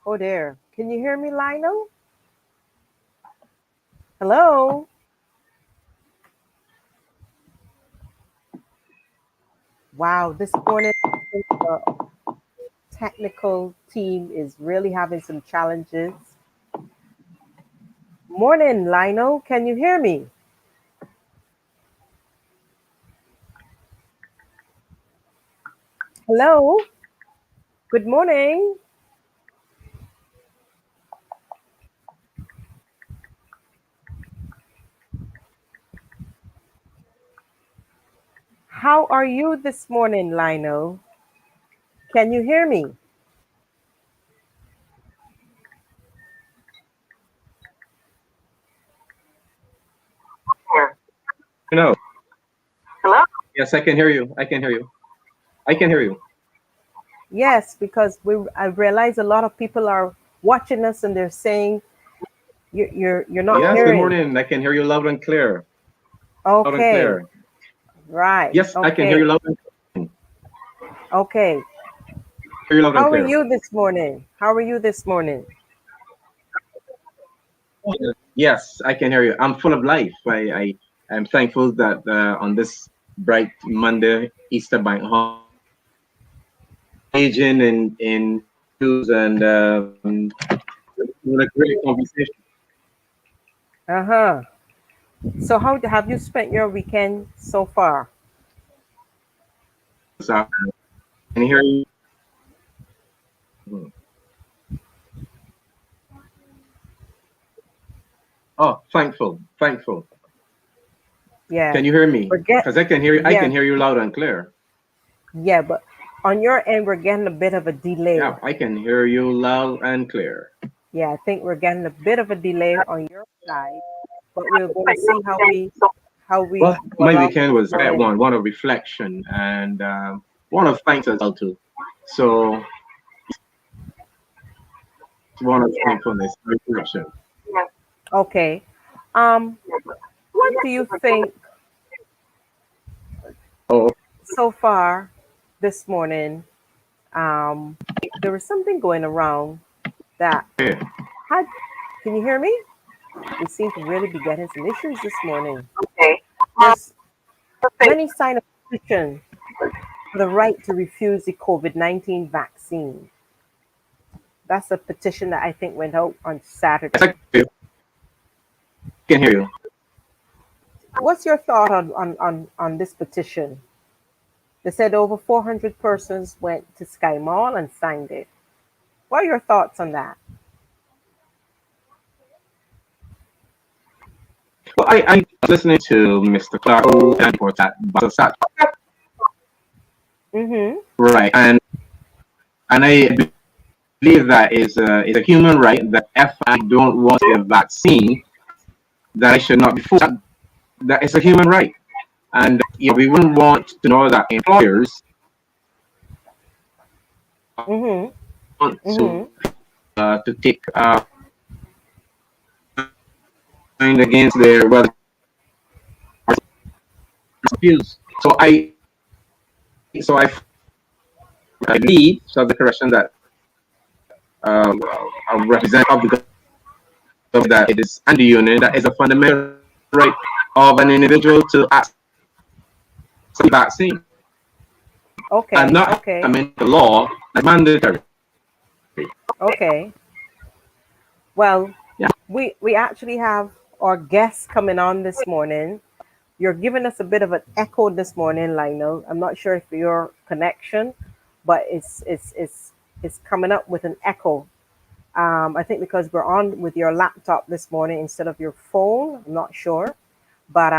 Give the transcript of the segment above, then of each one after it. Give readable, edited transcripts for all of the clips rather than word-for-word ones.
Oh, there. Can you hear me, Lionel? Hello? Wow, this morning the technical team is really having some challenges. Morning, Lionel. Can you hear me? Hello? Good morning. How are you this morning, Lionel? Can you hear me? No. Hello? Yes, I can hear you. I can hear you. I can hear you. Yes, because I realize a lot of people are watching us and they're saying you're not Yes, good hearing. morning. I can hear you loud and clear. Loud and Okay, clear. right. Yes, I can hear you Okay. loud and Okay. hear you loud and How are clear. you this morning? How are you this morning? Yes, I can hear you. I'm full of life. I'm thankful that on this bright Monday, Easter bank engaging in news and a great conversation. Uh-huh. So how have you spent your weekend so far? So I can hear you. Oh, thankful, thankful. Yeah. Can you hear me? Forget Because I can hear you. I yeah, can hear you loud and clear. yeah, but on your end we're getting a bit of a delay. Yeah, I can hear you loud and clear. Yeah, I think we're getting a bit of a delay on your side, but we're going to see how we Well, go my along weekend this was at morning. one of reflection and one of thanks as well too. So one of thankfulness, reflection. Okay. Um, what do you think Oh, so far this morning? Um, there was something going around that okay. had. Can you hear me? We seem to really be getting some issues this morning. Okay. There's many sign of petition for the right to refuse the COVID-19 vaccine. That's a petition that I think went out on Yes, I Saturday. can hear you. What's your thought on this petition? They said over 400 persons went to Sky Mall and signed it. What are your thoughts on that? Well, I was listening to Mr. Clarke and for that, Mm-hmm. right, and I believe that is a human right that if I don't want a vaccine, that I should not be forced. That is a human right, and we wouldn't want to know that employers Mm-hmm. want Mm-hmm. to take against their well views. So I believe so the correction that a representative of the that it is and the union that is a fundamental right of an individual to access the vaccine and Okay, not come okay, into law as mandatory. okay. Well, Yeah. we actually have our guests coming on this morning. You're giving us a bit of an echo this morning, Lionel. I'm not sure if your connection, but it's coming up with an echo. I think because we're on with your laptop this morning instead of your phone. I'm not sure, but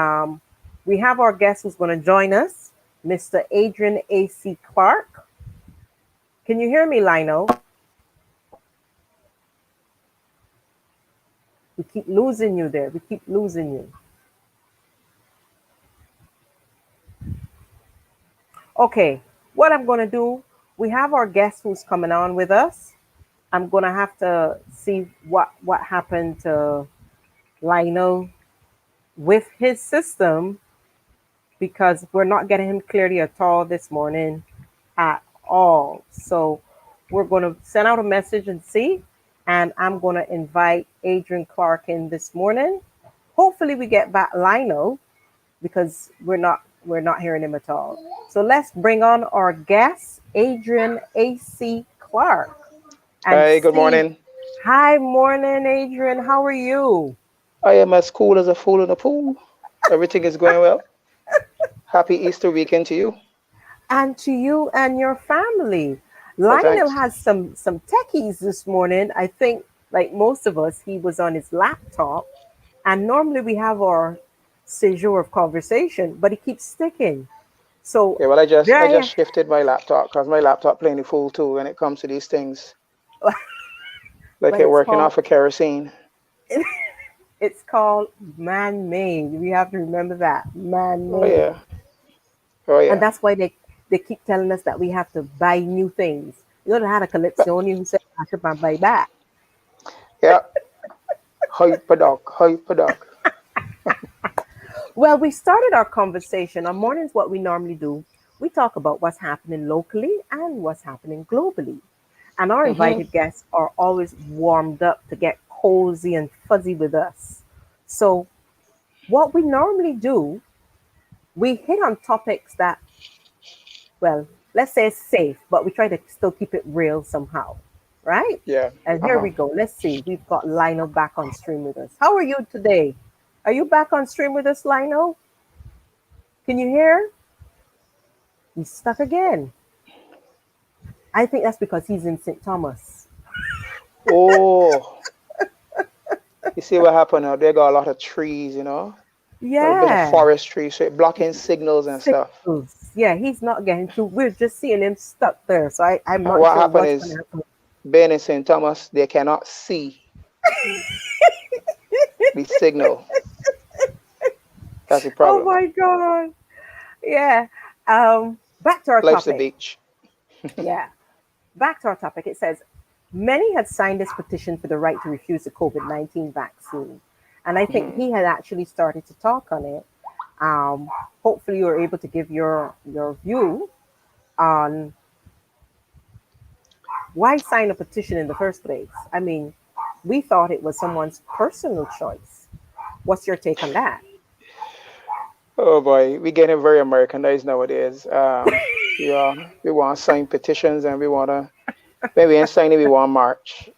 we have our guest who's going to join us, Mr. Adrian AC Clarke. Can you hear me, Lionel? We keep losing you there. We keep losing you. Okay, what I'm going to do, we have our guest who's coming on with us. I'm going to have to see what happened to Lionel with his system because we're not getting him clearly at all this morning at all. So we're going to send out a message and see. And I'm going to invite Adrian Clarke in this morning. Hopefully we get back Lionel because we're not hearing him at all. So let's bring on our guest, Adrian AC Clarke, and Hi, good see. morning. Hi, morning, Adrian. How are you? I am as cool as a fool in a pool. Everything is going well. Happy Easter weekend to you. And to you and your family. Oh, Lionel thanks. has some techies this morning. I think, like most of us, he was on his laptop. And normally we have our séjour of conversation, but he kekeeps sticking. So Yeah, well, I just there, shifted my laptop because my laptop playing the fool too when it comes to these things. Like but it working off of kerosene. it's called man-made. We have to remember that Oh man-made, yeah. Oh and yeah. that's why they keep telling us that we have to buy new things. You know, they had a But collection who said I should buy back. yeah, hyper dog, hyper dog. Well, we started our conversation. On mornings, what we normally do, we talk about what's happening locally and what's happening globally. And our Mm-hmm. invited guests are always warmed up to get cozy and fuzzy with us. So, what we normally do, we hit on topics that, well, let's say it's safe, but we try to still keep it real somehow, right? Yeah. And here Uh-huh. we go. Let's see. We've got Lionel back on stream with us. How are you today? Are you back on stream with us, Lionel? Can you hear? He's stuck again. I think that's because he's in St. Thomas. Oh, you see what happened now? They got a lot of trees, a bit of Yeah. forestry, so it blocking signals and stuff. Signals. Yeah, he's not getting through. We're just seeing him stuck there. So I'm And not what sure happened what's going is to happen. being in St. Thomas, they cannot see the signal. That's the Oh problem. my God. Yeah. Back to our Life's a topic. beach. Yeah. Back to our topic. It says many had signed this petition for the right to refuse the COVID-19 vaccine. And I think Mhm. he had actually started to talk on it. Um, Hopefully, you're able to give your view on why sign a petition in the first place. I mean, we thought it was someone's personal choice. What's your take on that? Oh boy, we getting very Americanized nowadays. We want to sign petitions and we want to, when we ain't signing, we want to march.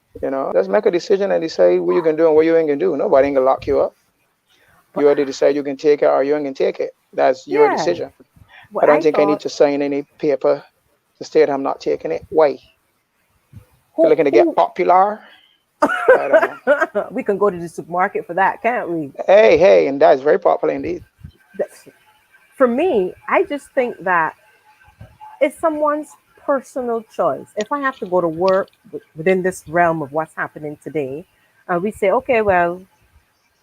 Just make a decision and decide what you can do and what you ain't gonna do. Nobody ain't gonna lock you up. But You already decide you can take it or you ain't gonna take it. That's your yeah, decision. I what don't I think I need thought, to sign any paper to state I'm not taking it. Why? You're looking to get who popular? I don't know. we can go to the supermarket for that, can't we? Hey, hey, and that's very popular indeed. That's, for me, I just think that it's someone's personal choice. If I have to go to work within this realm of what's happening today, we say, okay, well,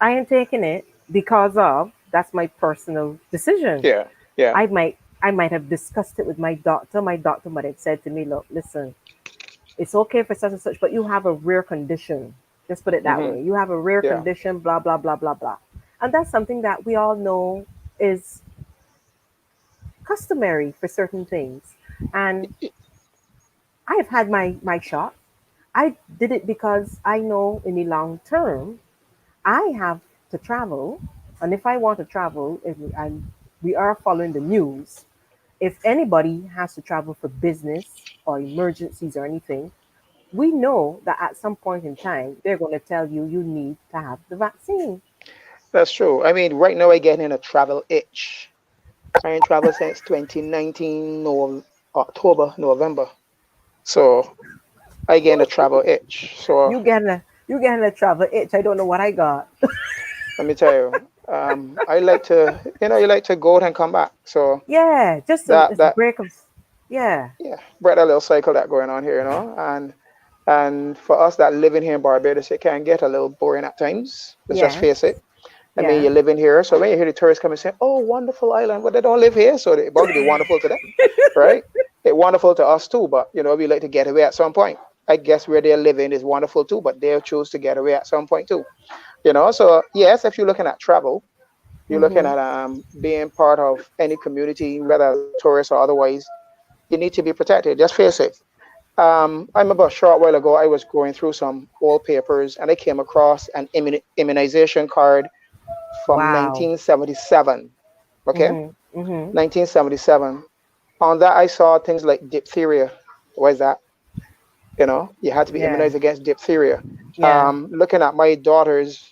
I ain't taking it because of that's my personal decision. Yeah, yeah. I might have discussed it with my doctor. My doctor might have said to me, look, listen, it's okay for such and such, but you have a rare condition. Just put it that Hmm. way. You have a rare Yeah. condition, blah, blah, blah, blah, blah. And that's something that we all know is customary for certain things. And I have had my shot. I did it because I know in the long term, I have to travel, and if I want to travel, and we are following the news, if anybody has to travel for business or emergencies or anything, we know that at some point in time they're going to tell you you need to have the vaccine. That's true. I mean, right now I get in a travel itch. I ain't traveled since 2019, no, October, November. So I get in a travel itch. So You getting a travel itch. I don't know what I got. let me tell you, I like to, you like to go out and come back. So Yeah, just a that it's a that break of yeah. yeah, brought a little cycle that going on here, and for us that living here in Barbados, it can get a little boring at times. Let's just Yes. face it. I mean, Yeah. you're living here, so when you hear the tourists come and say, "Oh, wonderful island," but they don't live here, so it's about to be wonderful to them, right? It's wonderful to us too, but we like to get away at some point. I guess where they're living is wonderful too, but they'll choose to get away at some point too. So yes, if you're looking at travel, you're looking Mhm. at being part of any community, whether as a tourist or otherwise, you need to be protected. Just face it. I remember a short while ago, I was going through some old papers and I came across an immunization card from Wow. 1977. Okay, Mhm. Mhm. 1977. On that, I saw things like diphtheria. What is that? You had to be Yeah. immunized against diphtheria. Yeah. Looking at my daughter's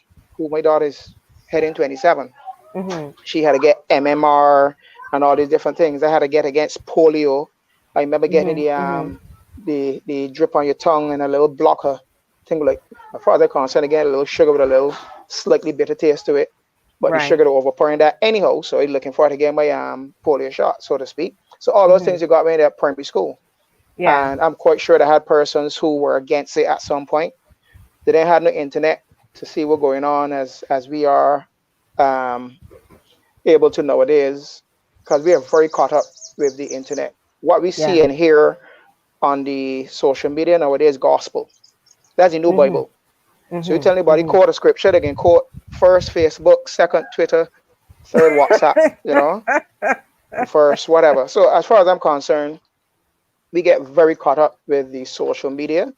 heading 27. Mhm. She had to get MMR and all these different things. I had to get against polio. I remember getting Mhm. the Mhm. the drip on your tongue and a little blocker thing like as far as I'm concerned, again, a little sugar with a little slightly bitter taste to it. But the Right. sugar to overpowering that anyhow. So I'm looking forward to getting my polio shot, so to speak. So all those Mhm. things you got me in at primary school. Yeah. And I'm quite sure they had persons who were against it at some point. They didn't have no internet to see what's going on as we are um, able to nowadays because we are very caught up with the internet. What we see Yeah. and hear on the social media nowadays gospel. That's the new Mhm. Bible. So you Mhm. tell anybody Mhm. quote a scripture, they can quote first Facebook, second Twitter, third WhatsApp, and first whatever. So as far as I'm concerned, we get very caught up with the social media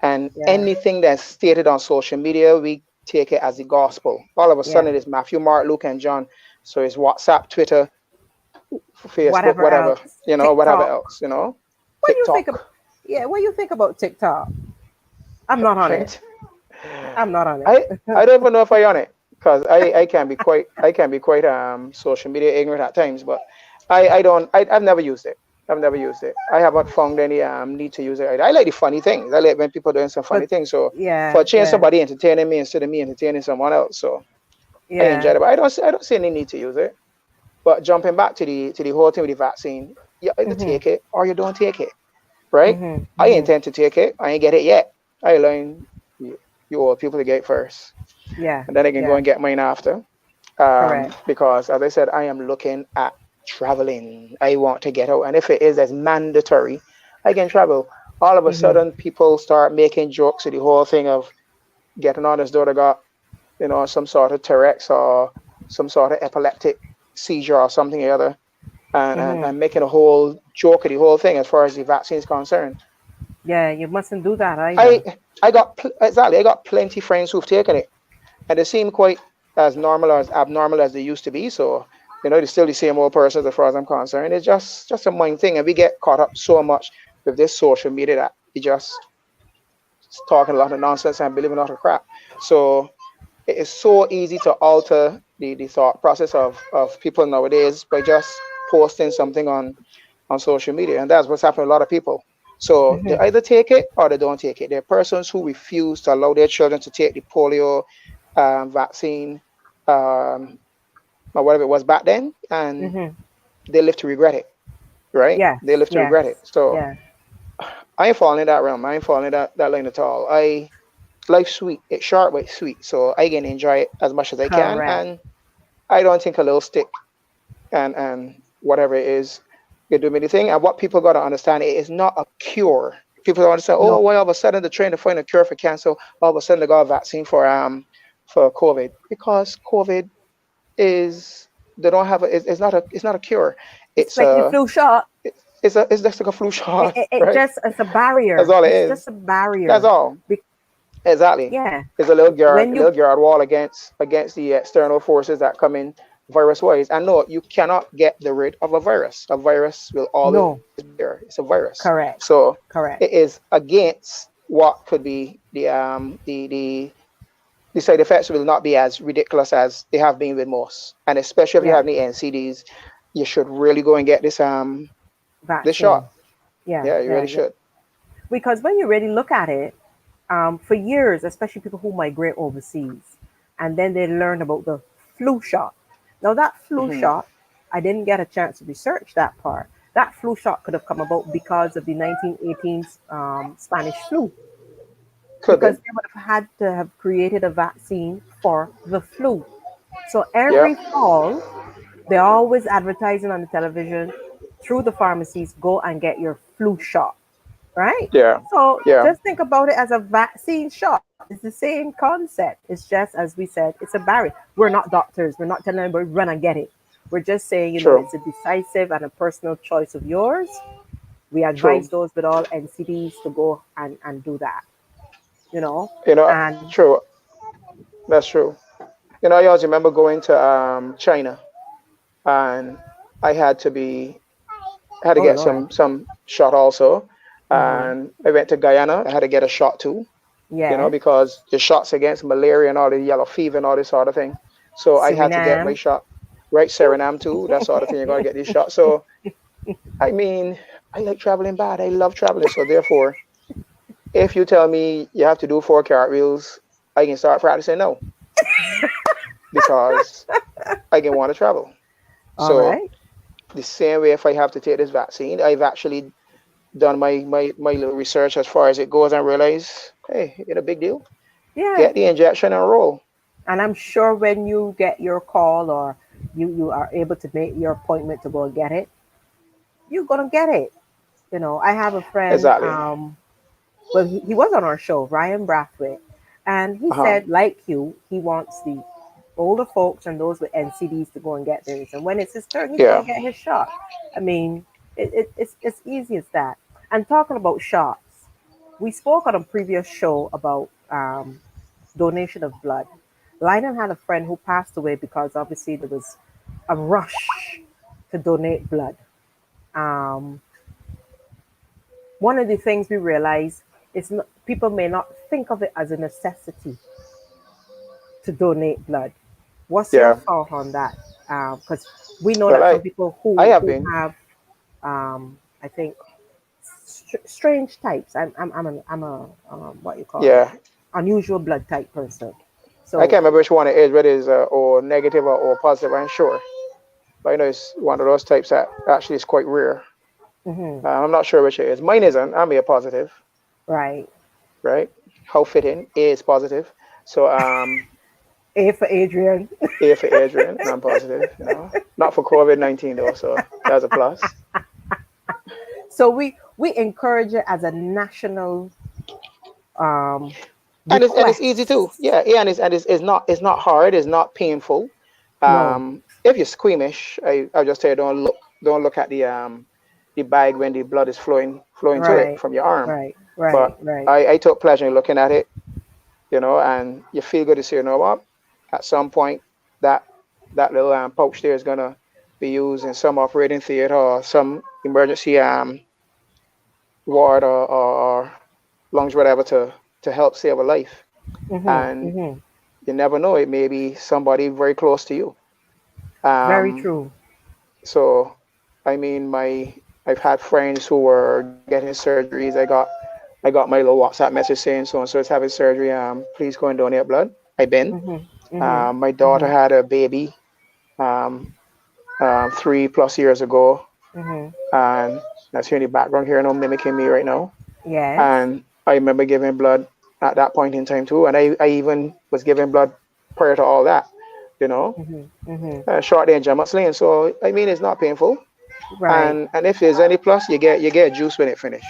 and Yeah. anything that's stated on social media, we take it as the gospel. All of a Yeah. sudden it is Matthew, Mark, Luke, and John. So it's WhatsApp, Twitter, Facebook, Whatever whatever, else. whatever TikTok. else, What do you think of? TikTok, Yeah. What do you think about TikTok? I'm not on it. right? I'm not on I it. I don't even know if I on it because I can be quite social media ignorant at times, but I don't I've never used it. I've never used it. I haven't found any need to use it. I like the funny things. I like when people doing some funny But things. So for yeah. a change, Yeah. somebody entertaining me instead of me entertaining someone else. So I enjoy Yeah. it. But I don't see any need to use it. But jumping back to the whole thing with the vaccine, you either Mhm. take it or you don't take it, right? Mhm. I Mhm. intend to take it. I ain't get it yet. I learn you old people to get it first, Yeah. and then I can go Yeah. and get mine after. Correct. Because as I said, I am looking at traveling. I want to get out, and if it is as mandatory, I can travel. All of a Mhm. sudden, people start making jokes with the whole thing of getting on his daughter got some sort of Tourette's or some sort of epileptic seizure or something or other, and, and, Mhm. and making a whole joke of the whole thing as far as the vaccine is concerned. Yeah. You mustn't do that I either. exactly. I got plenty friends who've taken it, and they seem quite as normal or as abnormal as they used to be. So they're still the same old person as far as I'm concerned. It's just a mind thing, and we get caught up so much with this social media that we just talking a lot of nonsense and believing a lot of crap. So it is so easy to alter the thought process of people nowadays by just posting something on social media, and that's what's happening to a lot of people. So they Mhm. either take it or they don't take it. There are persons who refuse to allow their children to take the polio vaccine, um, or whatever it was back then, and Mhm. they live to regret it. Right? Yes. They live to Yes. regret it. So Yeah. I ain't falling in that realm. I ain't falling in that lane at all. Life's sweet. It's short but it's sweet. So I can enjoy it as much as I can, Correct. and I don't think a little stick and whatever it is can do me anything. And what people got to understand, it is not a cure. People don't understand. Oh, No. why all of a sudden they're trying to find a cure for cancer? All of a sudden they got a vaccine for COVID because COVID is they don't have it's not a cure. It's It's like the a flu shot. it's just like a flu It, shot, it, it right? just it's a That's barrier. all it It's is. just a That's barrier. all. Be- Exactly. Yeah. It's a When you little guard wall against the external forces that come in virus wise. And no, you cannot get the rid of a virus. A virus will always no, be there. It's a virus. correct, So it correct. is against what could be the side effects will not be as ridiculous as they have been with most. And especially if you Yeah, have any NCDs, you should really go and get this vaccine. shot. Yeah, Yeah, you yeah, really yeah. should. Because when you really look at it, for years, especially people who migrate overseas, and then they learn about the flu shot. Now, that flu Hmm. shot, I didn't get a chance to research that part. That flu shot could have come about because of the 1918 Spanish flu, Could because be. they would have had to have created a vaccine for the flu. So Yeah. every fall, they're always advertising on the television through the pharmacies, go and get your flu shot, right? Yeah. So Yeah. just think about it as a vaccine shot. It's the same concept. It's just, as we said, it's a barrier. We're not doctors. We're not telling anybody run and get it. We're just saying, True. it's a decisive and a personal choice of yours. We True. advise those with all NCDs to go and do that, You know, and true. That's true. I always remember going to China, and I had to oh get Lord. some shot also. Mm-hmm. And I went to Guyana. I had to get a shot too. Yes. Because the shots against malaria and all the yellow fever and all this sort of thing. So I had to get my Suriname. shot. Right, Suriname too. That sort of thing. You're gonna get these shots. So I mean, I like traveling bad. I love traveling. So therefore, if you tell me you have to do 4 cartwheels, I can start practicing now because I can want to travel. All So right. the same way, if I have to take this vaccine, I've actually done my little research as far as it goes and realize, hey, it's a big deal. Yeah. Get the injection and roll. And I'm sure when you get your call, or you are able to make your appointment to go and get it, you're gonna get it. I have a friend, Exactly. well, he was on our show, Ryan Brathwaite, and he Uh-huh. said, like you, he wants the older folks and those with NCDs to go and get theirs. And when it's his turn, he's Yeah. going to get his shot. I mean, it's easy as that. And talking about shots, we spoke on a previous show about donation of blood. Lionel had a friend who passed away because obviously there was a rush to donate blood. Um, One of the things we realize is people may not think of it as a necessity to donate blood. What's your Yeah. thought on that? Because we know Well, that some I people I have who been. have, I think, strange types. I'm a what you call it, Yeah. unusual blood type person. I So can't remember which one it is, whether it's or negative or positive. I'm sure, but I know it's one of those types that actually is quite rare. mhm, I'm not sure which it is. Mine isn't. I'm a positive, right, right? How fitting is positive. So A for Adrian. A for Adrian, and I'm positive. Not for COVID-19 though, so that's a plus. So we encourage it as a national um, And it's easy too. request. Yeah, yeah, and it's not hard. It's not painful. No, If you're squeamish, I'll just tell you don't look at the bag when the blood is flowing to it right, from your arm. right, right, But right. I took pleasure in looking at it, and you feel good to see, what, at some point that that little pouch there is gonna be used in some operating theater or some emergency ward or lungs, whatever, to help save a life. Mhm, And mhm. you never know, it may be somebody very close to you. Very Um, true. so I mean, I've had friends who were getting surgeries. I got my little WhatsApp message saying so and so is having surgery. Please go and donate blood. I've been. Mhm, mhm, My daughter mhm, had a baby um, 3+ years ago, mhm. and that's here in the background here, no mimicking me right now. Yes. And I remember giving blood at that point in time too, and I even was giving blood prior to all that. You know, Mhm, mhm. short and Jamus Lane. So I mean, it's not painful. Right. And if there's any plus, you get juice when it finish.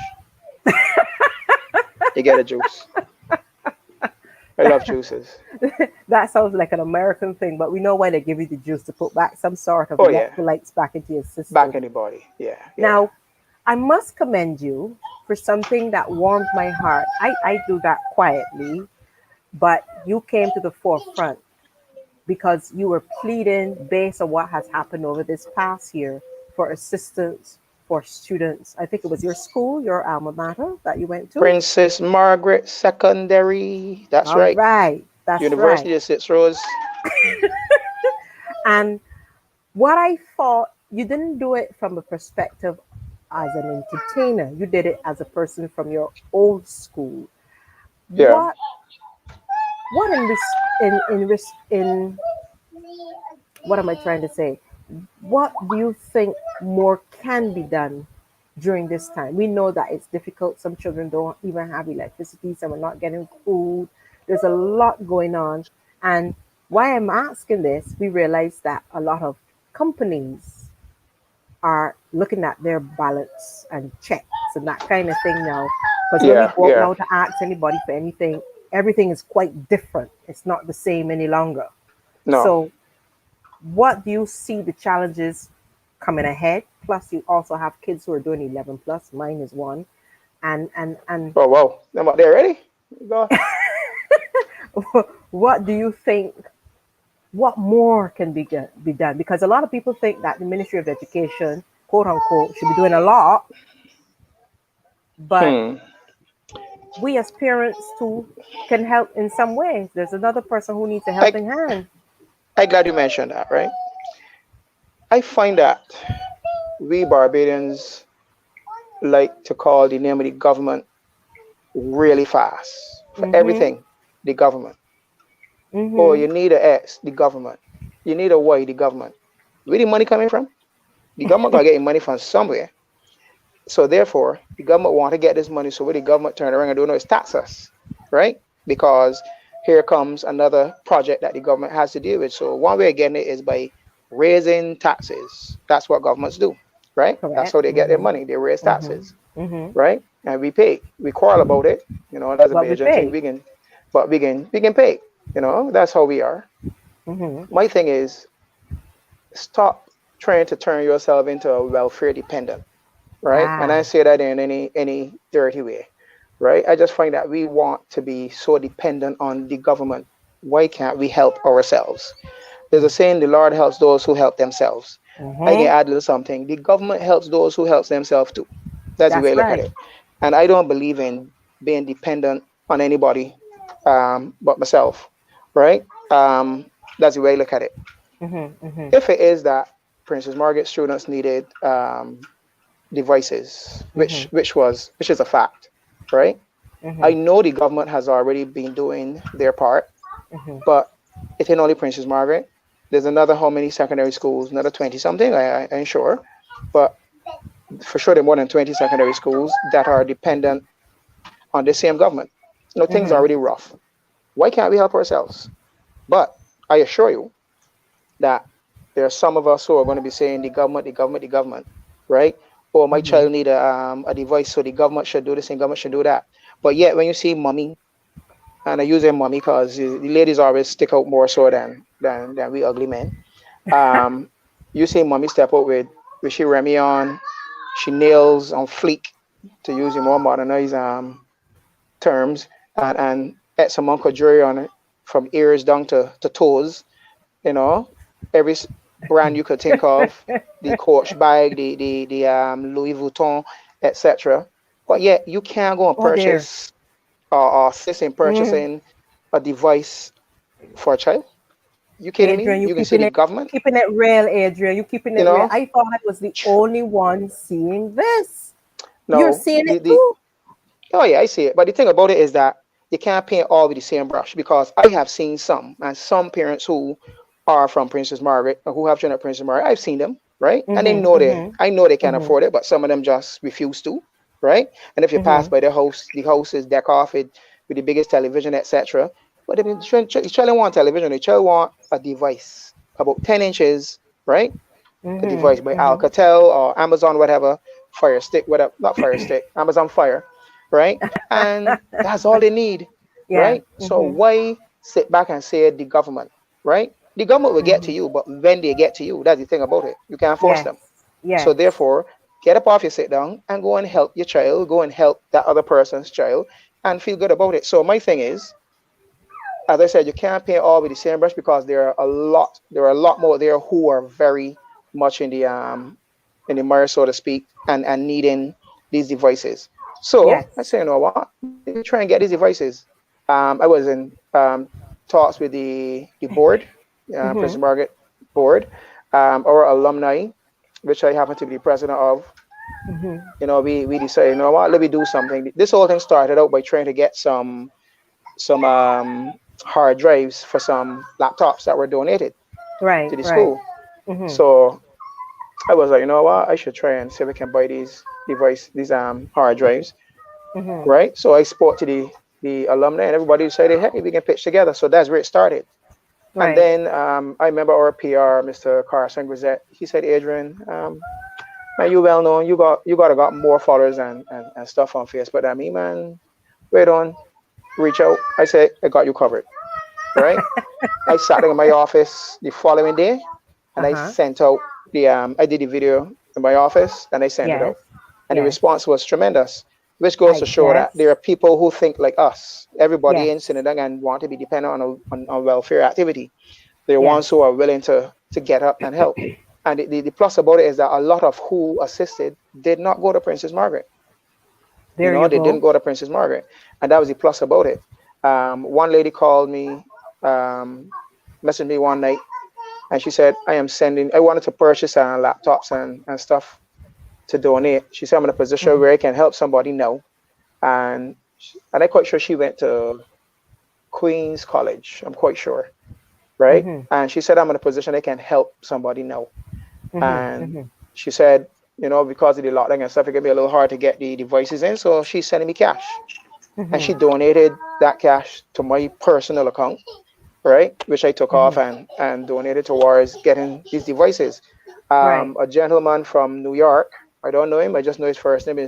You get a juice. I love juices. That sounds like an American thing, but we know why they give you the juice to put back some sort of Oh yeah, electrolytes back into your back system. in the body. Yeah, yeah. Now, I must commend you for something that warmed my heart. I do that quietly. but you came to the forefront because you were pleading based on what has happened over this past year for assistance for students. I think it was your school, your alma mater that you went to. Princess Margaret Secondary. That's All right. right, that's right. University of Six Rose. And what I thought, you didn't do it from a perspective as an entertainer. You did it as a person from your old school. Yeah. What what in what am I trying to say? What do you think more can be done during this time? We know that it's difficult. Some children don't even have electricity, some are not getting food. There's a lot going on. And why I'm asking this, we realize that a lot of companies are looking at their balance and checks and that kind of thing now. Because when we Yeah. go out Yeah. now to ask anybody for anything, everything is quite different. It's not the same any longer. No. So what do you see the challenges coming ahead? Plus, you also have kids who are doing 11 plus. Mine is one. And Oh wow. I'm out there ready. Go. what do you think? What more can be done? Because a lot of people think that the Ministry of Education, quote unquote, should be doing a lot, but Hmm. we as parents too can help in some ways. There's another person who needs a I helping hand. I glad you mentioned that. Right. I find that we Barbadians like to call the name of the government really fast for Mm-hmm. everything. The government. Oh, Mm-hmm. you need a X. The government. You need a Y. The government. Where the money coming from? The government gonna get your money from somewhere. So therefore, the government want to get this money. So what the government turn around and do now is tax us, right? Because here comes another project that the government has to deal with. So one way of getting it is by raising taxes. That's what governments do, right? That's Correct. how they get their Mm-hmm. money. They raise Mm-hmm. taxes, Mm-hmm. right? And we pay. We quarrel about it. That's a But we major thing. pay. But we can pay. That's how we are. Mm-hmm. My thing is stop trying to turn yourself into a welfare dependent, right? And I Ah, say that in any dirty way, right? I just find that we want to be so dependent on the government. Why can't we help ourselves? There's a saying, the Lord helps those who help themselves. I can mm-hmm. add a little something. The government helps those who helps themselves too. That's the way That's I look at right. it. And I don't believe in being dependent on anybody but myself, right? That's the way I look at it. Mm-hmm. Mm-hmm. If it is that Princess Margaret students needed devices, Mm-hmm. which is a fact, right? I Mm-hmm. know the government has already been doing their part, Mm-hmm. but it ain't only Princess Margaret. There's another how many secondary schools? Another 20 something, I ain't sure. But for sure, there are more than 20 secondary schools that are dependent on the same government. Things are Mm-hmm. already rough. Why can't we help ourselves? But I assure you that there are some of us who are going to be saying the government, the government, the government, right? Or my Mm-hmm. child need a device, so the government should do this and government should do that. But yet, when you see mommy, and I use them mommy because the ladies always stick out more so than we ugly men. Um, you see mommy step out with she Remy on, she nails on fleek, to use your more modernized terms, and add some Uncle Jerry on it from ears down to toes. You know, every brand you could think of, the Coach bag, the Louis Vuitton, etc. But yet you can't go and Oh dear. purchase or assist in Mm. purchasing a device for a child. You kidding me? Adrian, you You can say the government, keeping it real, Adrian. You keeping you it real. know. I thought I was the only one seeing this. You're No, seeing it the too? oh yeah, I see it. But the thing about it is that you can't paint all with the same brush, because I have seen some parents who are from Princess Margaret or who have children at Princess Margaret. I've seen them, right? And they Mm-hmm. know they Mm-hmm. I know they can Mm-hmm. afford it, but some of them just refuse to, right? And if you pass Mm-hmm. by their house, the house is deck off it with the biggest television, etc. But if the child want television, the child want a device about 10 inches, right? A device by Mm-hmm. Alcatel or Amazon, whatever, Fire Stick, whatever, not Fire Stick, Amazon Fire, right? And that's all they need, Yeah. right? So Mm-hmm. why sit back and say the government, right? The government will get to Mm-hmm. you, but when they get to you, that's the thing about it. You can't force Yes. them. So Yes. therefore, get up off your sit down and go and help your child, go and help that other person's child and feel good about it. So my thing is, as I said, you can't paint all with the same brush because there are a lot more there who are very much in the mire, so to speak, and needing these devices. So I Yes. say, you know what? Let me try and get these devices. I was in talks with the board, Mm-hmm. Prince Margaret board, our alumni, which I happen to be the president of. Mm-hmm. We decided, you know what? Let me do something. This whole thing started out by trying to get some hard drives for some laptops that were donated Right, to the right. school. Mm-hmm. So I was like, you know what? I should try and see if we can buy these hard drives, Mm-hmm. right? So I spoke to the alumni and everybody decided, hey, we can pitch together. So that's where it started. And Right. then I remember our PR, Mr. Carson Grisette, he said, Adrian, man, you well known, you got more followers and stuff on Facebook than me, man. Wait on, reach out. I said, I got you covered, right? I sat in my office the following day and I Uh-huh. sent out I did the video in my office and I sent it Yes. out. And the Yes. response was tremendous, which goes I to show that there guess. are people who think like us. Everybody in Yes. Sinidang and want to be dependent on welfare activity. They're ones who Yes. are willing to get up and help. And the plus about it is that a lot of who assisted did not go to Princess Margaret. There you They go. didn't go to Princess Margaret. And that was the plus about it. One lady called me, um, messaged me one night, and she said, I wanted to purchase laptops and stuff to donate. She said, I'm in a position Mm-hmm. where I can help somebody now. And, and I'm quite sure she went to Queen's College. I'm quite sure. Right. Mm-hmm. And she said, I'm in a position I can help somebody now. Mm-hmm. And Mm-hmm. she said, because of the lockdown and stuff, it can be a little hard to get the devices in. So she's sending me cash. And Mm-hmm. she donated that cash to my personal account, right? Which I took off Mm-hmm. and donated towards getting these devices. Right. A gentleman from New York, I don't know him, I just know his name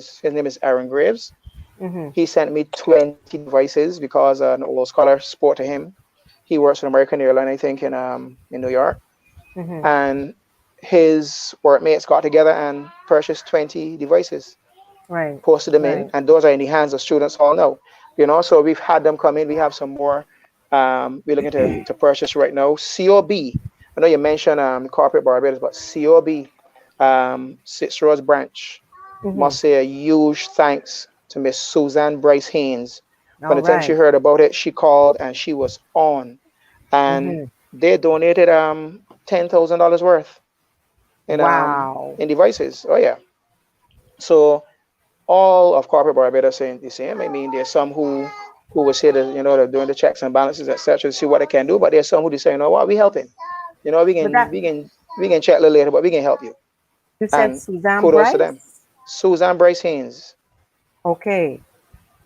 is Aaron Graves. Mm-hmm. He sent me 20 devices because an old scholar spoke to him. He works for American Airlines, I think, in New York. Mm-hmm. And his workmates got together and purchased 20 devices, Right. posted them in, Right. and those are in the hands of students all now. So we've had them come in. We have some more we're looking to purchase right now. COB, I know you mentioned corporate Barbados, but COB, Six Rose Branch, Mm-hmm. must say a huge thanks to Miss Suzanne Bryce Haynes. From All the time she right. heard about it, she called and she was on. And Mm-hmm. they donated $10,000 worth Wow. in devices. Oh yeah. So all of corporate Barbados saying the same. I mean, there's some who was here to, they're doing the checks and balances, etc., to see what they can do. But there's some who just say, you know what, we helping. We But can that we can we can check a little later, but we can help you. you said And Suzanne kudos to them. Bryce? Susan Bryce Haynes. Okay.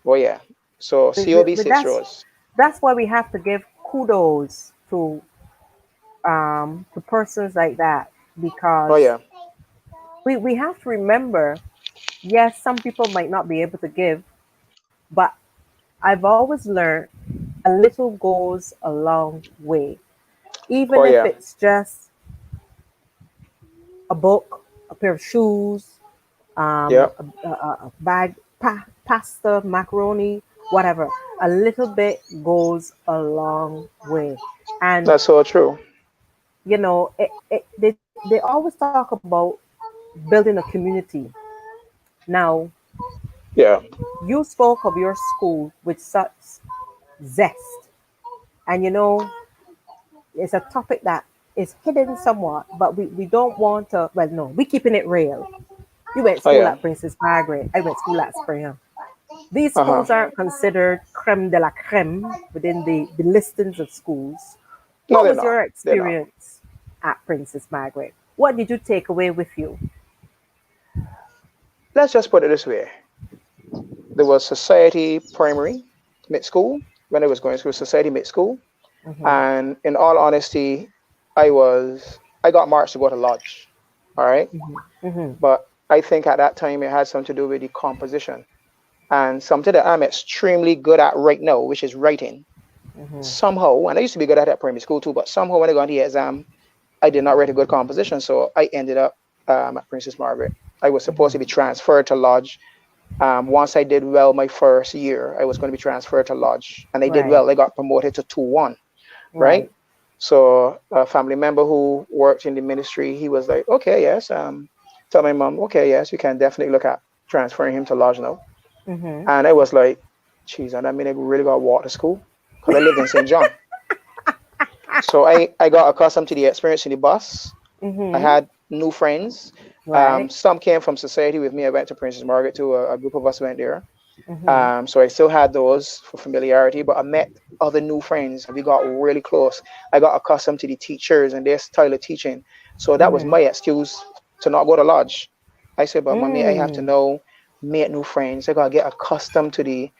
Oh yeah. So COB But Six Rows. that's why we have to give kudos to persons like that Oh because yeah. we have to remember, yes, some people might not be able to give, but I've always learned a little goes a long way. Oh Even if yeah. it's just a book, a pair of shoes, Yeah. a bag, pasta, macaroni, whatever. A little bit goes a long way. And, That's so true. they always talk about building a community. Now, Yeah. you spoke of your school with such zest. And, it's a topic that is hidden somewhat, but we don't want to, well, no, we're keeping it real. You went Oh school yeah. at Princess Margaret. I went school at Spring. These Uh-huh. schools aren't considered creme de la creme within the listings of schools. No, What they're was not. your They're not. experience at Princess Margaret? What did you take away with you? Let's just put it this way. There was Society Primary Mid School when I was going through Society Mid School. Mm-hmm. And in all honesty, I got marched to go to lodge. All right. Mm-hmm. Mm-hmm. But I think at that time it had something to do with the composition. And something that I'm extremely good at right now, which is writing. Mm-hmm. Somehow, and I used to be good at that primary school too, but somehow when I got the exam, I did not write a good composition. So I ended up at Princess Margaret. I was supposed to be transferred to lodge Once I did well my first year, I was going to be transferred to Lodge, and I did Right. well. I got promoted to 2-1, right? Right. So a family member who worked in the ministry, he was like, okay, yes, tell my mom, okay, yes, you can definitely look at transferring him to Lodge now. Mhm. And I was like, geez, and I mean, I really got to walk to school because I lived in St. John. So I got accustomed to the experience in the bus. I Mhm. had new friends. Right. Some came from society with me. I went to Princess Margaret too. A group of us went there. Mhm. So I still had those for familiarity, but I met other new friends and we got really close. I got accustomed to the teachers and their style of teaching. So that was Mhm. my excuse to not go to Lodge. I said, but mommy, I have to Mm. know, make new friends. I gotta get accustomed to the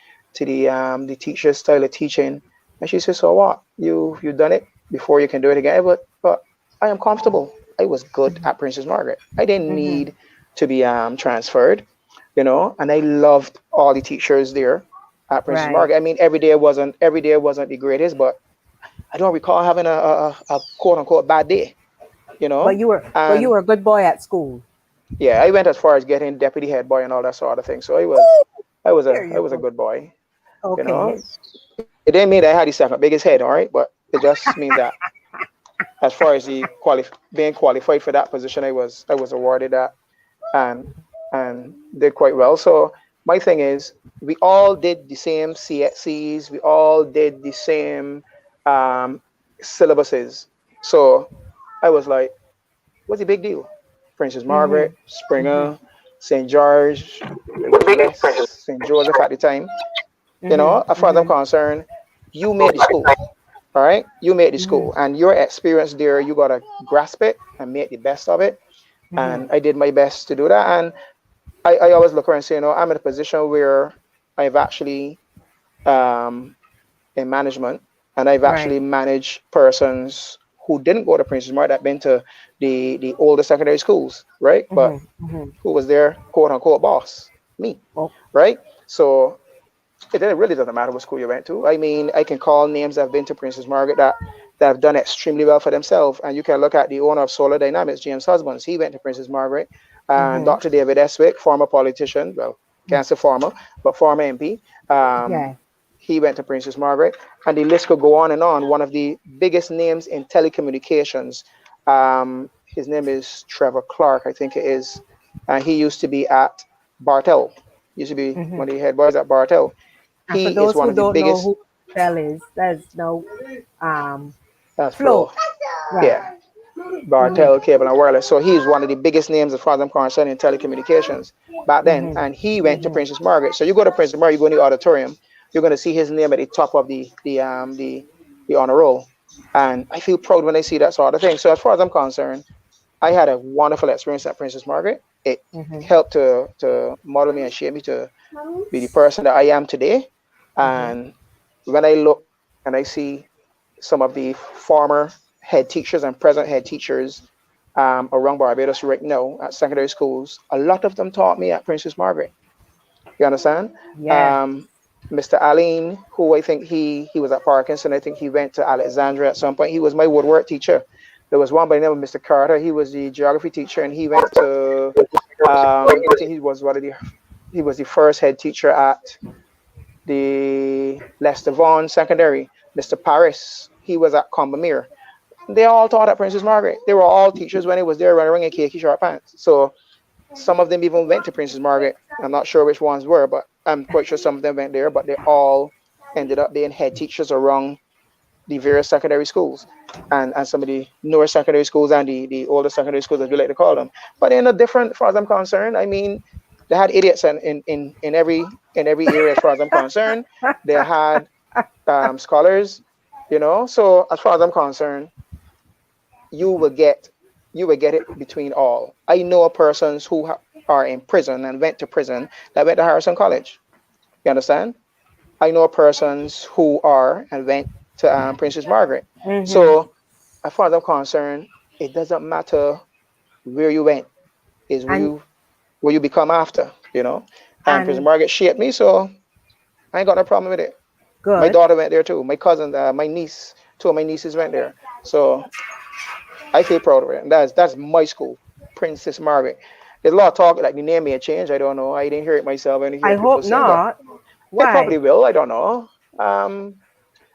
teacher's style of teaching. And she said, so what? You done it before, you can do it again. But I am comfortable. I was good Mhm. at Princess Margaret. I didn't Mhm. need to be transferred, and I loved all the teachers there at Princess Right. Margaret. I mean, every day wasn't the greatest, but I don't recall having a quote unquote bad day, you But know. you And were a good boy at school. yeah, I went as far as getting deputy head boy and all that sort of thing. So I was There a I you was a go. good boy, you know. Okay. It didn't mean that I had the second biggest head, all right, but it just means that as far as being qualified for that position, I was awarded that, and and did quite well. So my thing is, we all did the same CXCs, we all did the same um, syllabuses. So I was like, what's the big deal? Princess Mhm. Margaret, Mhm. Springer, St. George, it was less St. Joseph at the time. Mhm. As far as I'm Mhm. concerned, you made the school. All right, you made the Mhm. school, and your experience there, you gotta grasp it and make the best of it. Mhm. And I did my best to do that. And I always look around and say, I'm in a position where I've actually um, in management, and I've Right. actually managed persons who didn't go to Princess Mark that been to the older secondary schools, right? But Mhm. Mhm. who was their quote unquote boss? Me, Oh. right? So it really doesn't matter what school you went to. I mean, I can call names that have been to Princess Margaret that have done extremely well for themselves. And you can look at the owner of Solar Dynamics, James Husbands. He went to Princess Margaret. And Mhm. Dr. David Eswick, former politician, well, can't say former, but former MP, Yeah. he went to Princess Margaret. And the list could go on and on. One of the biggest names in telecommunications, his name is Trevor Clark, I think it is. He used to be at Bartel. Used to be Mhm. one of the head boys at Bartel. And for He is those one who of the don't know biggest. who Bell is, that's no um That's flow. Flo. Right. Yeah, Mhm. Bartel Cable and Wireless. So he's one of the biggest names as far as I'm concerned in telecommunications back then. Mhm. And he went to Mhm. Princess Margaret. So you go to Princess Margaret, you go in the auditorium, you're going to see his name at the top of the honor roll. And I feel proud when I see that sort of thing. So as far as I'm concerned, I had a wonderful experience at Princess Margaret. It Mhm. helped to model me and shape me to be the person that I am today. Mhm. And when I look and I see some of the former head teachers and present head teachers around Barbados right now at secondary schools, a lot of them taught me at Princess Margaret. You understand? Yeah. Um, Mr. Aline, who I think he was at Parkinson, I think he went to Alexandria at some point. He was my woodwork teacher. There was one by the name of Mr. Carter. He was the geography teacher, and he went to I think he was the first head teacher at the Lester Vaughan Secondary. Mr. Paris, he was at Combermere. They all taught at Princess Margaret. They were all teachers when he was there wearing a khaki short pants. So some of them even went to Princess Margaret. I'm not sure which ones were, but I'm quite sure some of them went there, but they all ended up being head teachers around the various secondary schools and some of the newer secondary schools and the older secondary schools, as we like to call them. But in a different, as far as I'm concerned, I mean, they had idiots in every area, as far as I'm concerned. They had scholars. So as far as I'm concerned, you will get you will get it between all. I know persons who are in prison and went to prison that went to Harrison College. You understand? I know persons who are and went to Princess Margaret. Mhm. So as far as I'm concerned, it doesn't matter where you went, is where And you become after. And Princess and Margaret shaped me, so I ain't got no problem with it. My good. daughter went there too. My cousin, my niece, two of my nieces went there. So I feel proud of it. And that's my school, Princess Margaret. there's a lot of talk like the name may change. I don't know. I didn't hear it myself. I didn't I hear people hope saying, but not. it probably Why? will. I don't know. Um,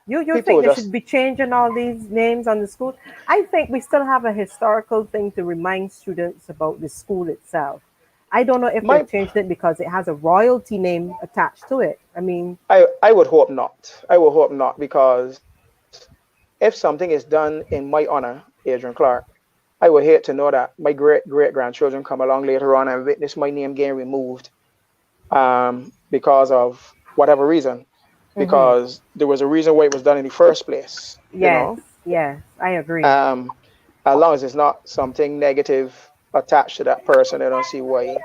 You People think they just should be changing all these names on the school? I think we still have a historical thing to remind students about the school itself. I don't know if they've my changed it because it has a royalty name attached to it. I mean, I would hope not. I would hope not because if something is done in my honor, Adrian Clarke, I would hate to know that my great grandchildren come along later on and witness my name getting removed because of whatever reason. hmm, Because there was a reason why it was done in the first place. You yes, know, yes, I agree. um, as long as it's not something negative attached to that person, I don't see why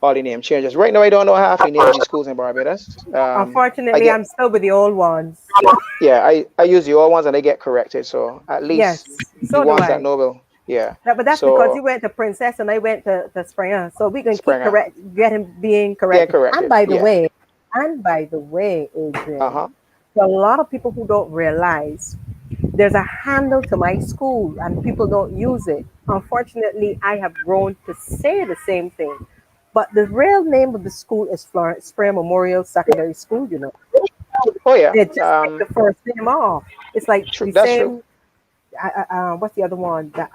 all the name changes. Right now, I don't know half the name of the schools in Barbados. I Unfortunately, get I'm still with the old ones. yeah, I use the old ones and they get corrected. So at least Yes, the so do ones that I. know will, yeah. But that's because So you went to Princess and I went to Springer. So we can keep Springer correct, get him being getting corrected. corrected. Yeah. And by the way, Adrian, Uh-huh. for a lot of people who don't realize there's a handle to my school and people don't use it. Unfortunately, I have grown to say the same thing. But the real name of the school is Florence Springer Memorial Secondary School, you know. Oh yeah. They just take the first name off. It's like True. the That's true. same what's the other one? The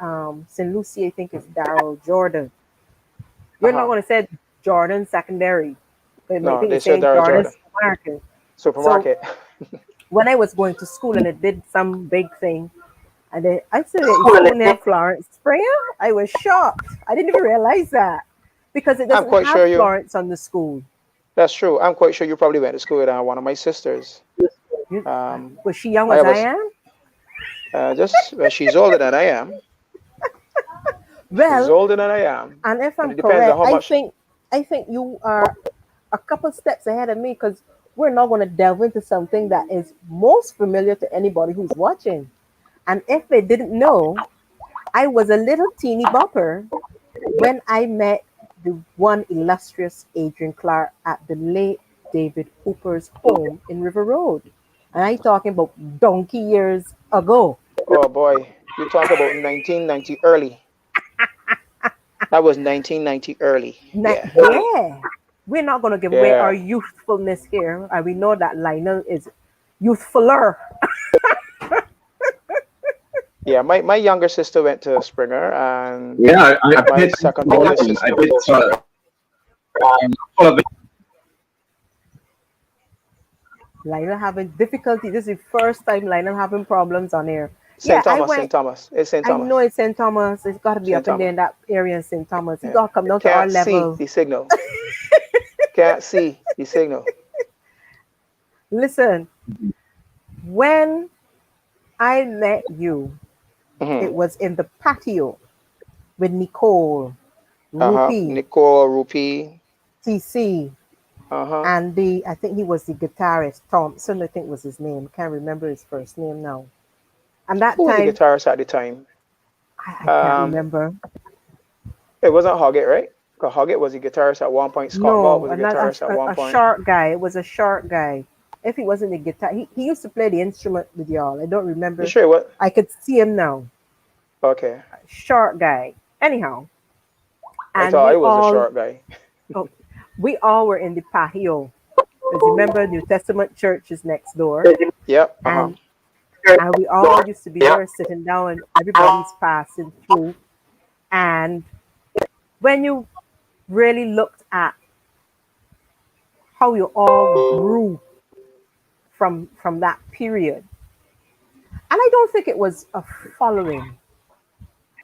St. Lucie, I think is Daryl Jordan. You're not Uh-huh. going to say Jordan Secondary. But I No, think they it's said saying Dara Jordan Jordan. Supermarket. So Supermarket. when I was going to school and it did some big thing, and then I said it's school named Florence Springer. I was shocked. I didn't even realize that because it I'm doesn't quite have sure you Florence on the school. that's true. I'm quite sure you probably went to school with one of my sisters. You, Um was she young I as have I a am? just well, she's older than I am. She's Well, older than I am. and if And I'm it depends on correct, how much. I think you are a couple steps ahead of me because we're not going to delve into something that is most familiar to anybody who's watching. And if they didn't know, I was a little teeny bopper when I met the one illustrious Adrian Clarke at the late David Hooper's home in River Road. And I talking about donkey years ago. Oh boy, you talk about 1990 early. That was 1990 early. Yeah. Yeah, we're not going to give away our Yeah. youthfulness here. And we know that Lionel is youthfuler. Yeah, my younger sister went to Springer and Yeah, I my did. second oldest I sister. did all of it. Lionel having difficulty. This is the first time Lionel having problems on air. Yeah, St. Thomas, St. Thomas. It's St. I know Thomas. it's St. Thomas. It's got to be St. up and Thomas. there in that area in St. Thomas. He Yeah. got to come down to our Can't see level. the signal. Can't see the signal. Listen, when I met you, it Hmm. was in the patio with Nicole, Uh-huh. Rupi, Nicole, Rupi. TC, Uh-huh. and I think he was the guitarist, Thompson, I think was his name. Can't remember his first name now. And that Who was the time, guitarist at the time? I can't Um, remember. it wasn't Hoggett, right? Because Hoggett was a guitarist at one point. Scott Bob No, was a not guitarist at one a point. short guy. It was a short guy. If he wasn't a guitar, he used to play the instrument with y'all. I don't You remember. sure what? I could see him now. Okay. Short guy. Anyhow, I and thought I was a short guy. oh, we all were in the patio. Because remember, New Testament church is next door, Yep. Uh-huh. and we all used to be there sitting down, and everybody's passing through. And when you really looked at how you all grew from that period, and I don't think it was a following,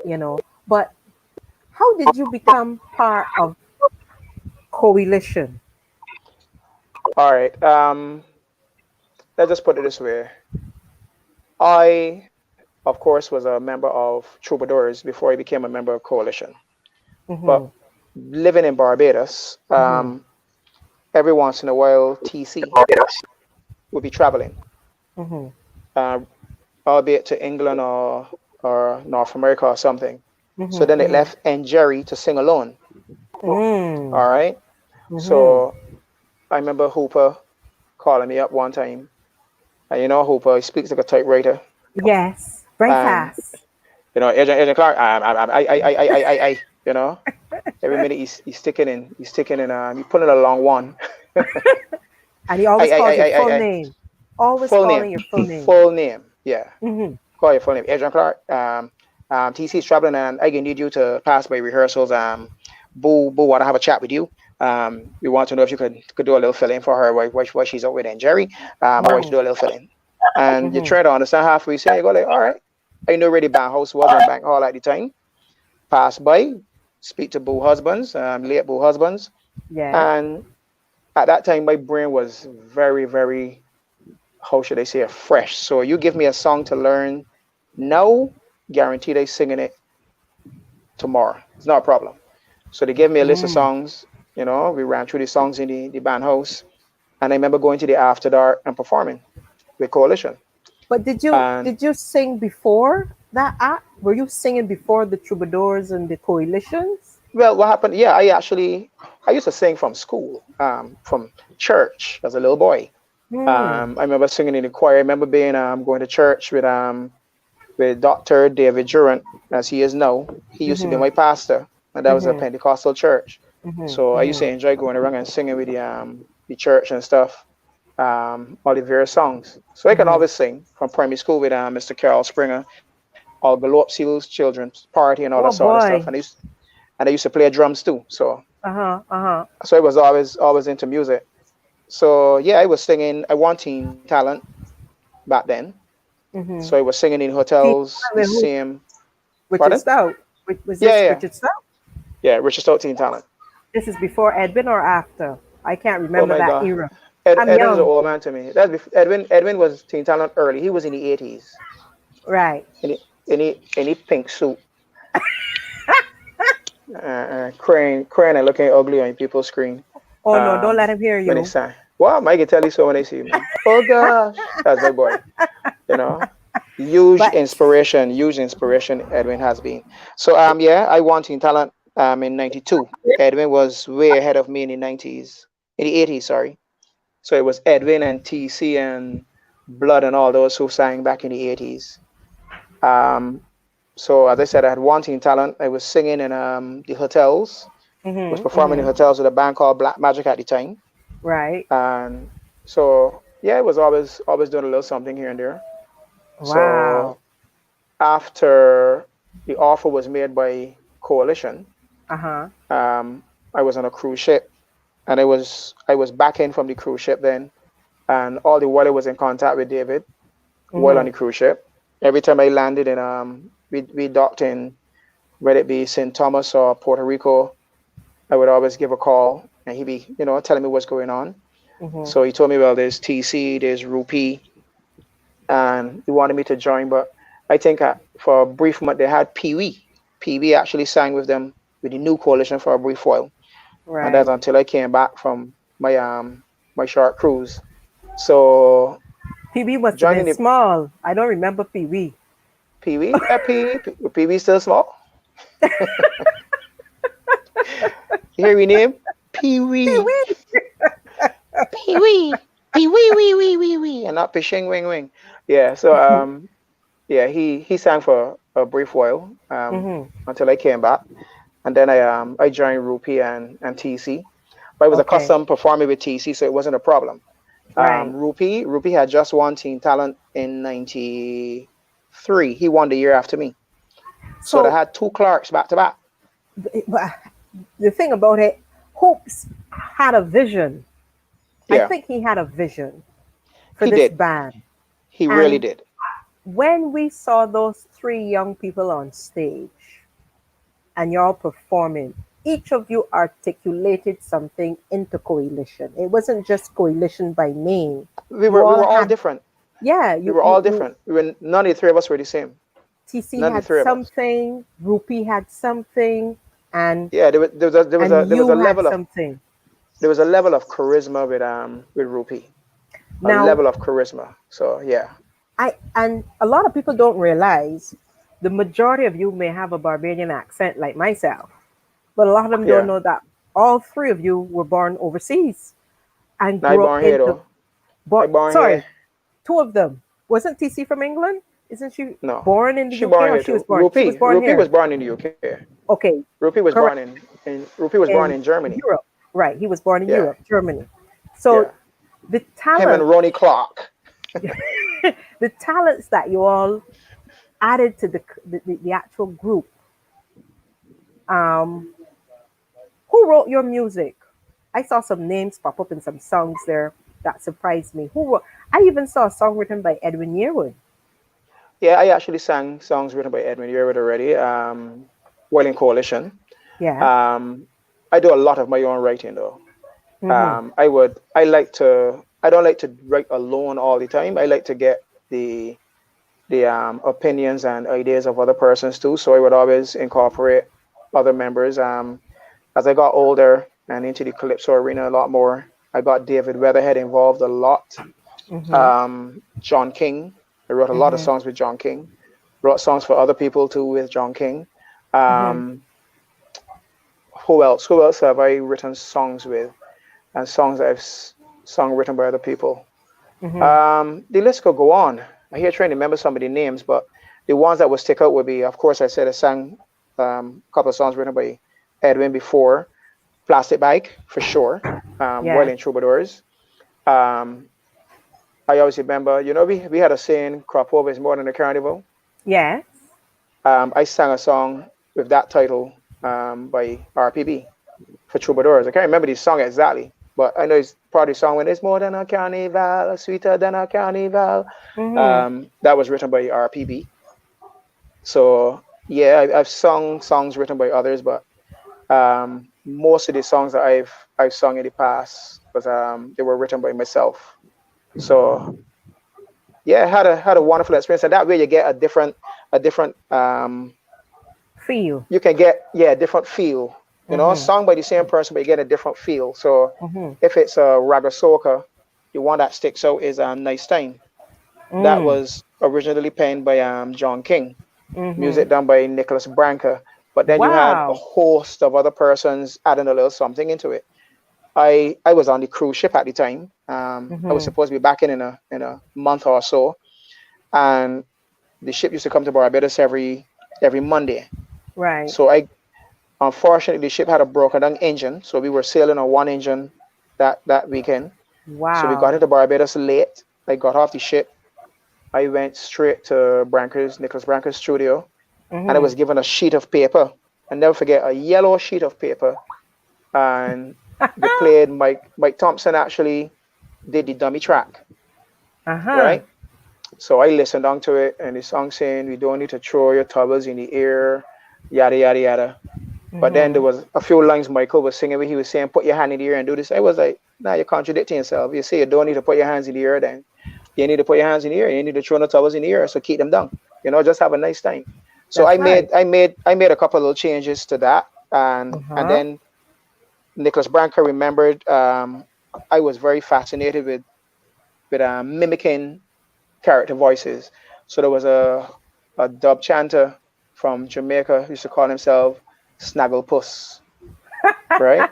you know, but how did you become part of coalition? All right. Let's just put it this way. I, of course, was a member of Troubadours before I became a member of Coalition. But Hmm, living in Barbados, hmm, every once in a while, TC would be traveling, hmm, uh, albeit to England or North America or something. So hmm, then they hmm, left and Jerry to sing alone. hmm, All right. hmm. So I remember Hooper calling me up one time. And you know Hooper, he speaks like a typewriter. Yes, very And fast. Agent Clarke, you know. Every minute he's sticking in, he pulling a long one. And he always calls your full I name. Always full name, calling your full name. full name, yeah. Mm-hmm. Call your full name, Adrian Clarke. TC's traveling, and I need you to pass by rehearsals. Boo, want to have a chat with you. We want to know if you could do a little fill in for her while she's out with Aunt Jerry. I want you to Mm-hmm. do a little fill in, and you Mm-hmm. try to understand halfway. Say you go like, all right. I know where the band house was in Bank Hall at the time. Pass by, speak to Boo husbands, late Boo husbands, Yes. and at that time my brain was very, very, how should I say it, fresh. So you give me a song to learn now, guaranteed I singing it tomorrow. It's not a problem. So they gave me a list of Mm. songs. We ran through the songs in the band house, and I remember going to the after dark and performing with Coalition. But did you And did you sing before that act? Were you singing before the Troubadours and the Coalitions? well, what happened? Yeah, I used to sing from school, from church as a little boy. Hmm. I remember singing in the choir. I remember being going to church with Dr. David Durant, as he is now. He used to be Mm-hmm. my pastor, and that was a Mm-hmm. Pentecostal church. So Mm-hmm. I used to Mm-hmm. enjoy going around and singing with the church and stuff, all the various songs. So I can Mm-hmm. always sing from primary school with Mr. Carol Springer, all Below Seals Children's Party and all Oh that sort of stuff. boy. And I used to play drums too. Uh-huh. Uh-huh. So I was always into music. So yeah, I was singing. I won Teen Talent back then. So I Mm-hmm. was singing in Teen hotels, the Talent with who? same. Richard Pardon? Stout. Was Yeah, this yeah, yeah. Richard Stout? Yeah, Richard Stout Teen Talent. This is before Edwin or after? I can't Oh remember my that God. era. I'm Edwin's an young. old man to me. Edwin was Teen Talent early. He was in the 80s. Right. In the pink suit, crying and looking ugly on people's screen. Oh no, don't let him hear When he you. sang. Well, Mike can tell you so when they see me. Oh gosh, that's my boy. You know, But huge inspiration. Edwin has been. So yeah, I won Teen Talent in '92. Edwin was way ahead of me in the '90s, in the '80s, sorry. So it was Edwin and TC and Blood and all those who sang back in the '80s. Um, so as I said, I had one Teen Talent. I was singing in the hotels. Was mm-hmm, performing in mm-hmm. hotels with a band called Black Magic at the time. Right. And so yeah, it was always doing a little something here and there. So Wow. after the offer was made by Coalition, Uh-huh. I was on a cruise ship, and I was back in from the cruise ship then, and all the while I was in contact with David while on Mm-hmm. the cruise ship. Every time I landed in we docked in, whether it be St. Thomas or Puerto Rico, I would always give a call, and he'd be telling me what's going on. Mm-hmm. So he told me, well, there's TC, there's Rupee, and he wanted me to join. But I think for a brief moment they had Pee Wee. Pee Wee actually sang with them with the new coalition for a brief while, and that's Right. until I came back from my short cruise. So PB must have joining been the small. I don't remember PB. Pee Wee, Pee Wee still small. You hear me name? Pee Wee, PB. Pee Wee, Pee Wee, wee wee wee wee, and not Pishing Wing Wing. Yeah. So yeah, he sang for a brief while Mm-hmm. until I came back, and then I joined Rupee and TC. But I was Okay. accustomed performing with TC, so it wasn't a problem. Right. Rupee had just won Teen Talent in '93. He won the year after me, so they So had two Clarks back to back. but the thing about it, Hoops had a vision. I Yeah, think he had a vision for he this did. band. He really And did. when we saw those three young people on stage and you're all performing, each of you articulated something into coalition. It wasn't just coalition by name. We You were we all were all had, different. yeah, We you were you all you different. None of the three of us were the same. TC None of the had three of us. something, Rupee had something, and Yeah, there was a you had level of something. charisma with Rupee, a Now, level of charisma. So yeah, and a lot of people don't realize the majority of you may have a Barbadian accent like myself, but a lot of them don't yeah. know that all three of you were born overseas and I grew up born here in the though. I born sorry, here. two of them. Wasn't TC from England? Isn't she No, born in the she UK born or here she was too. born? She was born Rupee was here. born in the UK. Okay, Rupee was born correct. in Rupee was born in in Germany. Europe. Right. He was born in Yeah, Europe, Germany. So yeah. the Him and talent, Ronnie Clark. the talents that you all added to the actual group. Um, who wrote your music? I saw some names pop up in some songs there that surprised me. Who wrote? I even saw a song written by Edwin Yearwood. Yeah, I actually sang songs written by Edwin Yearwood already. While in Coalition. Yeah. Um, I do a lot of my own writing though. Mm-hmm. I don't like to write alone all the time. I like to get the opinions and ideas of other persons too. So I would always incorporate other members. As I got older and into the calypso arena a lot more, I got David Weatherhead involved a lot. Mm-hmm. John King. I wrote a lot of Mm-hmm. songs with John King. Wrote songs for other people too with John King. Mm-hmm. Um, who else? Who else have I written songs with? And songs that sung written by other people. Mm-hmm. The list could go on. I hear trying to remember some of the names, but the ones that would stick out would be, of course, I said I sang a couple of songs written by Edwin before. Plastic Bike, for sure. Well Yeah. in Troubadours. Um, I always remember, we had a saying, crop over is more than a carnival. Yes. I sang a song with that title by RPB for Troubadours. I can't remember the song exactly, but I know it's part of the song when it's more than a carnival, sweeter than a carnival. Mm-hmm. That was written by RPB. So yeah, I've sung songs written by others, but most of the songs that I've sung in the past was they were written by myself. So yeah, I had a wonderful experience, and that way you get a different Feel. you can get, yeah, a different feel. Mm-hmm. Sung by the same person, but you get a different feel. So Mm-hmm. if it's a raga soca, the one that sticks out is Nice Time. That Mm. was originally penned by John King, Mm-hmm. music done by Nicholas Branca. But then you had a Wow. host of other persons adding a little something into it. I was on the cruise ship at the time. I was Mm-hmm. supposed to be back in a month or so, and the ship used to come to Barbados every Monday. Right. So I unfortunately the ship had a broken down engine, so we were sailing on one engine that weekend. So we got Wow. into Barbados late. I got off the ship. I went straight to Nicholas Branca's studio, and I Mm-hmm. was given a sheet of paper. I never forget, a yellow sheet of paper, and they played Mike Thompson actually did the dummy track, Uh-huh. right? So I listened onto it, and the song saying, "We don't need to throw your towels in the air, yada yada yada." But then there Mm-hmm. was a few lines Michael was singing where he was saying, "Put your hand in the air and do this." I was like, "Nah, you're contradicting yourself. You say you don't need to put your hands in the air, then you need to put your hands in the air. You need to throw the towels in the air, so keep them down. Just have a nice time." So That's I right. made I made I made a couple of little changes to that, and Uh-huh. then Nicholas Branca remembered. I was very fascinated with mimicking character voices. So there was a dub chanter from Jamaica who used to call himself Snagglepuss, right?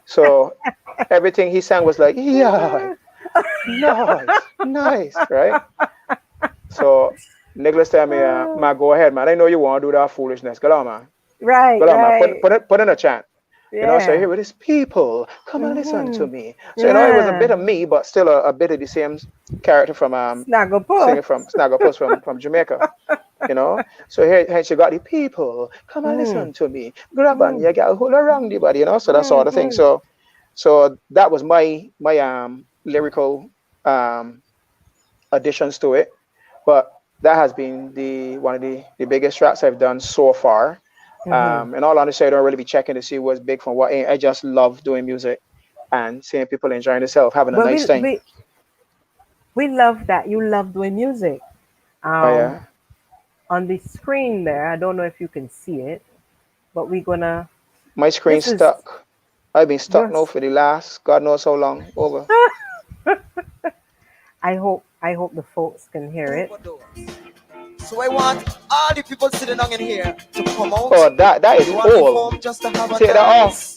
So everything he sang was like, yeah, nice, nice, right? So Nicholas tell me, man, go ahead, man. I know you want to do that foolishness. Go on, man. Right, Go on, man. Put, right. put, it, put in a chant. So Yeah. here it is, people, come and listen to Mm-hmm. me. So, it was a bit Yeah. of me, but still a bit of the same character from Snuggle singing puss. from Snagglepuss from Jamaica. So here she got the people, come and Mm-hmm. listen to me. Grab on Mm-hmm. your gal, hold around the body, so that sort of thing. Mm-hmm. So that was my lyrical um additions to it. But that has been the one of the biggest tracks I've done so far. Mm-hmm. In all honesty, I don't really be checking to see what's big from what ain't. I just love doing music and seeing people enjoying themselves, having a Well, nice we time. we we love that you love doing music. Oh Um, yeah. on the screen there, I don't know if you can see it, but we're gonna. My screen's This is stuck. I've been stuck now yours. for the last God knows how long. Over. I hope the folks can hear it. So I want all the people sitting down in here to come out. Oh, that is You want to old. home just to have Take that off.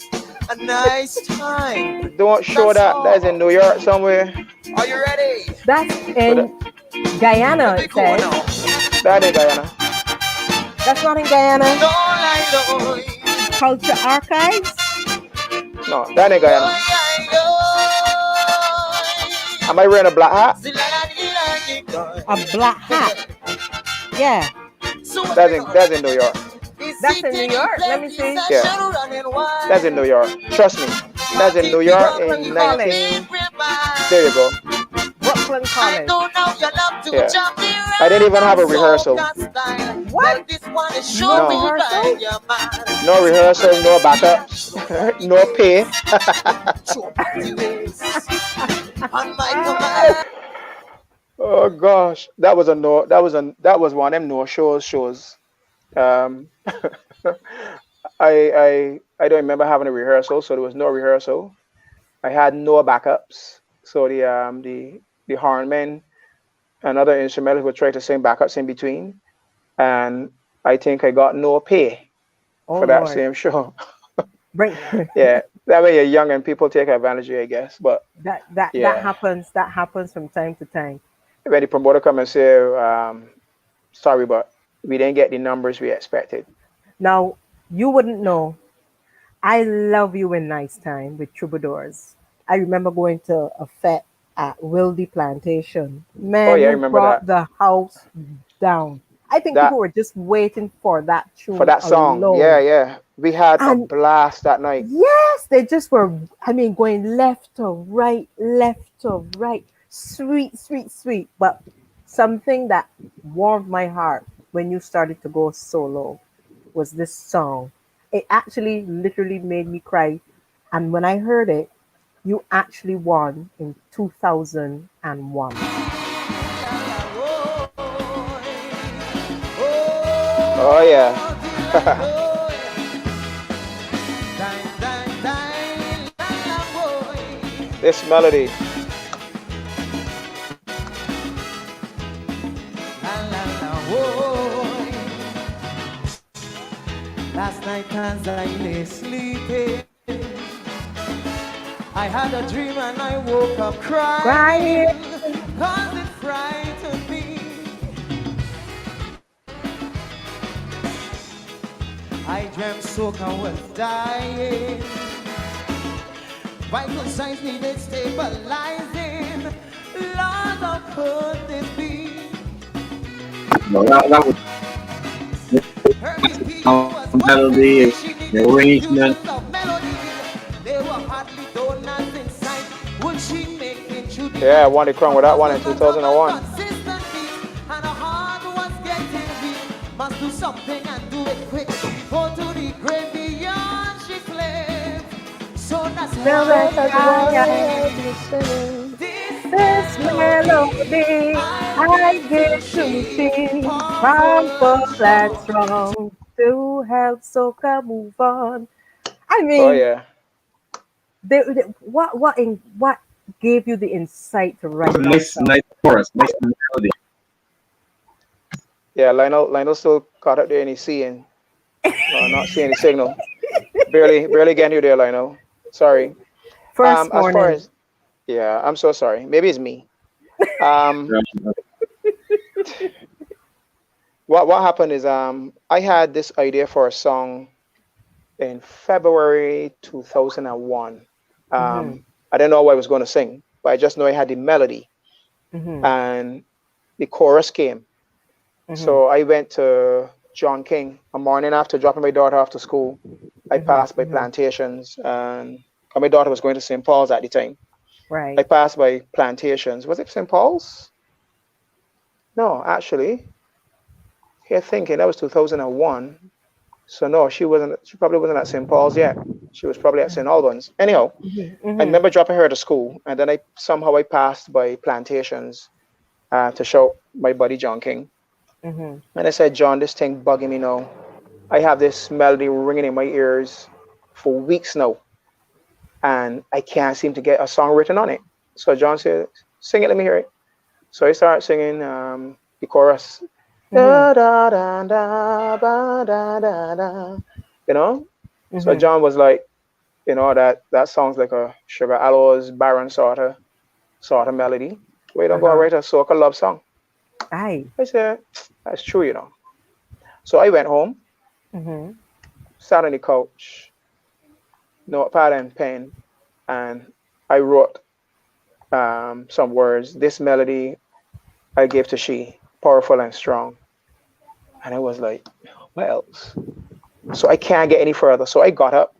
a nice time. Don't show That's that. That is in all. New York somewhere. Are you ready? That's But that, in Guyana. Let me It go says now. that ain't Guyana. that's not in Guyana. No lie, Lord. Culture Archives. No, that nigga, you know. Am I wearing a black hat? A black hat. Yeah, That's in New York. that's in New York. Let me see. Yeah, that's in New York. Trust me. That's in New York Brooklyn in College. 19. There you go. Brooklyn College. Yeah. I didn't even have a rehearsal. What? No No. rehearsal? No rehearsal, no backups, no pay. Oh gosh, that was a no. That was one of them no shows. Um, I don't remember having a rehearsal, so there was no rehearsal. I had no backups, so the hornmen and other instrumentals would try to sing backups in between, and I think I got no pay Oh for that Lord. same show. Bring Yeah, that way you're young and people take advantage of you, I guess. But that yeah, happens. That happens from time to time. when the promoter come and say, "Sorry, but we didn't get the numbers we expected." Now you wouldn't know. I love you in nice time with troubadours. I remember going to a fete at Wildy Plantation. Oh Man, yeah, I you remember brought that. the house down. I think people That were just waiting for that for tune that song. Yeah, alone. yeah. We had a And blast that night. yes, they just were, I mean, going left to right. Sweet, sweet, sweet. But something that warmed my heart when you started to go solo was this song. It actually literally made me cry. And when I heard it, you actually won in 2001. Oh yeah. This melody. Last night as I lay sleeping, I had a dream and I woke up crying, Crying. cause it frightened me. I dreamt Soka was dying, vital signs needed stabilizing. Lord, how could this be? No, that was Herbie Pete was melody, working, she the needed arrangement. infusions of melody. There were hardly donuts in sight. Would she make it through the Yeah, I night? won the crown Her with that pulse one in was a double 2001. consistent beat, and her heart was getting weak. Must do something and do it quick. Before to the grave beyond she fled. So that's So why that's So that's why why I, I was singing. this this melody melody I I give to give to she, she, powerful powerful and and strong. strong, to help soca move on. I Oh mean, yeah. what gave you the insight to write that Nice, song? nice chorus, nice melody. Yeah, Lionel still caught up there and he's seeing. Not seeing the signal. Barely getting you there, Lionel. Sorry. First As far morning. as yeah, I'm so sorry. Maybe it's me. Um, what happened is I had this idea for a song in February 2001. Mhm. I didn't know what I was going to sing, but I just know I had the melody Mhm. and the chorus came. Mhm. So I went to John King a morning after dropping my daughter off to school. I Mhm. passed by Mhm. plantations and my daughter was going to St. Paul's at the time. I Right. passed by plantations. Was it St. Paul's? No, actually, here thinking that was 2001. So no, she wasn't. She probably wasn't at St. Paul's yet. She was probably at St. Albans. Anyhow, Mhm. I Mhm. remember dropping her to school, and then I passed by plantations to show my buddy John King, Mhm. and I said, John, this thing bugging me now. I have this melody ringing in my ears for weeks now, and I can't seem to get a song written on it. So John said, sing it, let me hear it. So I started singing the chorus. Mhm. Da, da, da, da, ba, da, da, da. You know? So Mhm. John was like, that sounds like a Sugar Aloes Baron sort of melody. We Uh don't go and huh. write a soca love song. Aye. I said, that's true. So I went home Mhm. sat on the couch, notepad and pen, and I wrote some words. This melody I gave to she, powerful and strong. And I was like, what else? So I can't get any further. So I got up.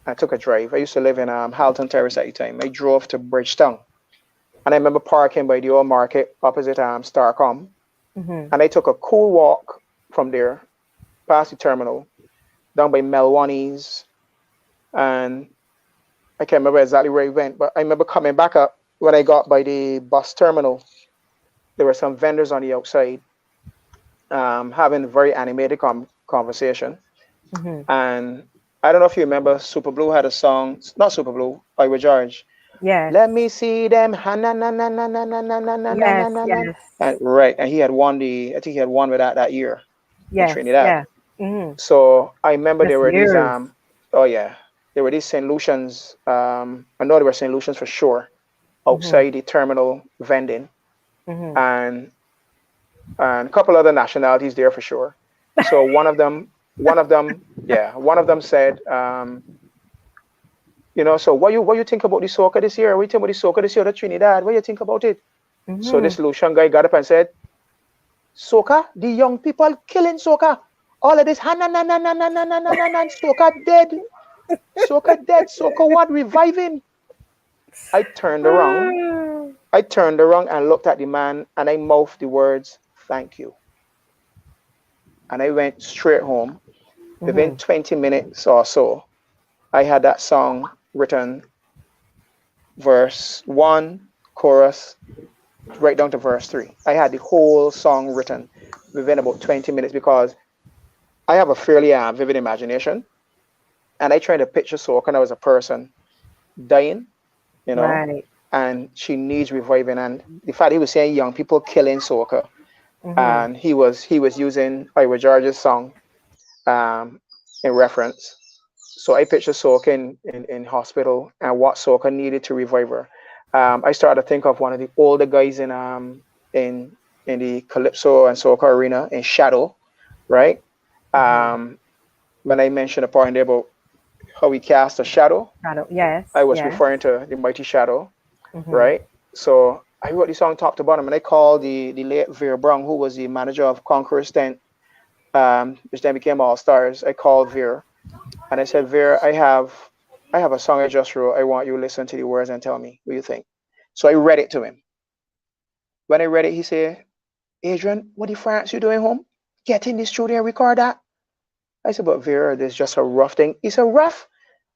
I took a drive. I used to live in Halton Terrace at the time. I drove to Bridgetown. And I remember parking by the old market opposite Starcom. Mm-hmm. And I took a cool walk from there, past the terminal, down by Melwani's. And I can't remember exactly where I went, but I remember coming back up when I got by the bus terminal. There were some vendors on the outside having a very animated conversation. Mm-hmm. And I don't know if you remember, Super Blue had a song, not Super Blue, by George. Yes. Let me see them. Ha, na, na, na, na, na, na, na, na, na, na, Yes. na, na. Yes. And right, and he had won I think he had won with that year in Yes. Trinidad. Yeah. Mm-hmm. So I remember That's there were these years. oh yeah, there were these St. Lucians. I know there were St. Lucians for sure Mm-hmm. outside the terminal vending, Mm-hmm. and a couple other nationalities there for sure. So one of them said, so what you think about the soccer this year? What you think about the soccer this year at Trinidad? What you think about it? So Mm-hmm. this Lucian guy got up and said, soccer, the young people killing soccer. All of this, ha na na na na na na na na na na, soccer dead, soccer dead, soccer what reviving. I turned around, I turned around and looked at the man and I mouthed the words, thank you. And I went straight home. Within Mm-hmm. 20 minutes or so, I had that song written, verse 1, chorus, right down to verse 3. I had the whole song written within about 20 minutes because I have a fairly vivid imagination. And I tried to picture Soca now as a person dying, you know, Right. and she needs reviving. And the fact he was saying young people killing Soca, Mm-hmm. and he was using Ira George's song um, in reference. So I pictured Soca in hospital and what Soca needed to revive her. I started to think of one of the older guys in in the Calypso and Soca arena in Shadow, right? Mm-hmm. Um, when I mentioned a point there about how we cast a shadow, Shadow. Yes. I was Yes. referring to the mighty shadow, Mm-hmm. right? So I wrote the song top to bottom, and I called the late Veer Brown, who was the manager of Conqueror's Tent, which then became All Stars. I called Veer, and I said, Veer, I have a song I just wrote. I want you to listen to the words and tell me what you think. So I read it to him. When I read it, he said, Adrian, what the France you doing home? Get in the studio and record that. I said, but Veer, there's just a rough thing. He said, rough?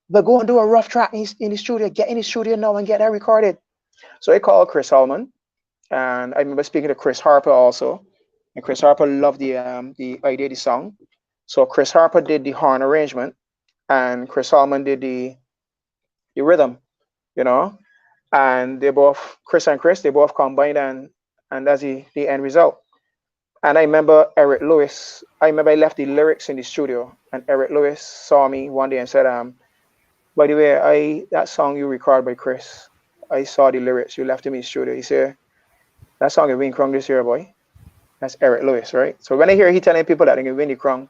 But go and do a rough track in the studio. Get in the studio now and get that recorded. So I called Chris Allman, and I remember speaking to Chris Harper also. And Chris Harper loved the idea of the song. So Chris Harper did the horn arrangement, and Chris Allman did the rhythm, you know. And they both, Chris and Chris, they both combined, and that's the end result. And I remember Eric Lewis. I remember I left the lyrics in the studio, and Eric Lewis saw me one day and said, by the way, that song you recorded by Chris, I saw the lyrics you left in the studio. He said, that song is being crunk this year, boy. That's Eric Lewis, right? So when I hear he telling people that they can win the crunk,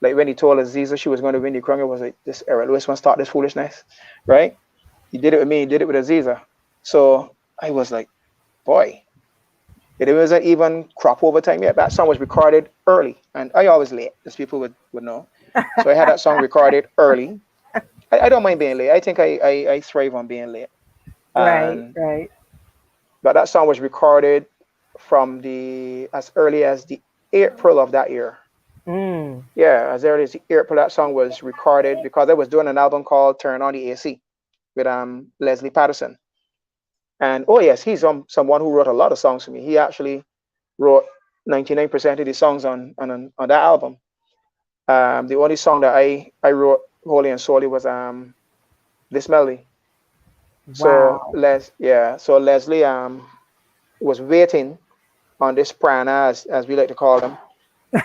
like when he told Aziza she was going to win the crunk, it was like, this Eric Lewis want to start this foolishness, right? He did it with me, he did it with Aziza. So I was like, boy, it wasn't even crop over time yet. That song was recorded early, and I always late, as people would know. So I had that song recorded early. I don't mind being late. I think I thrive on being late. Right. And Right. but that song was recorded from the as early as the April of that year. Mm. Yeah, as early as the April, that song was recorded because I was doing an album called Turn on the AC with Leslie Patterson. And oh yes, he's someone who wrote a lot of songs for me. He actually wrote 99% of the songs on that album. The only song that I wrote wholly and solely was this melody. So Wow. so Leslie was waiting on this prana as we like to call them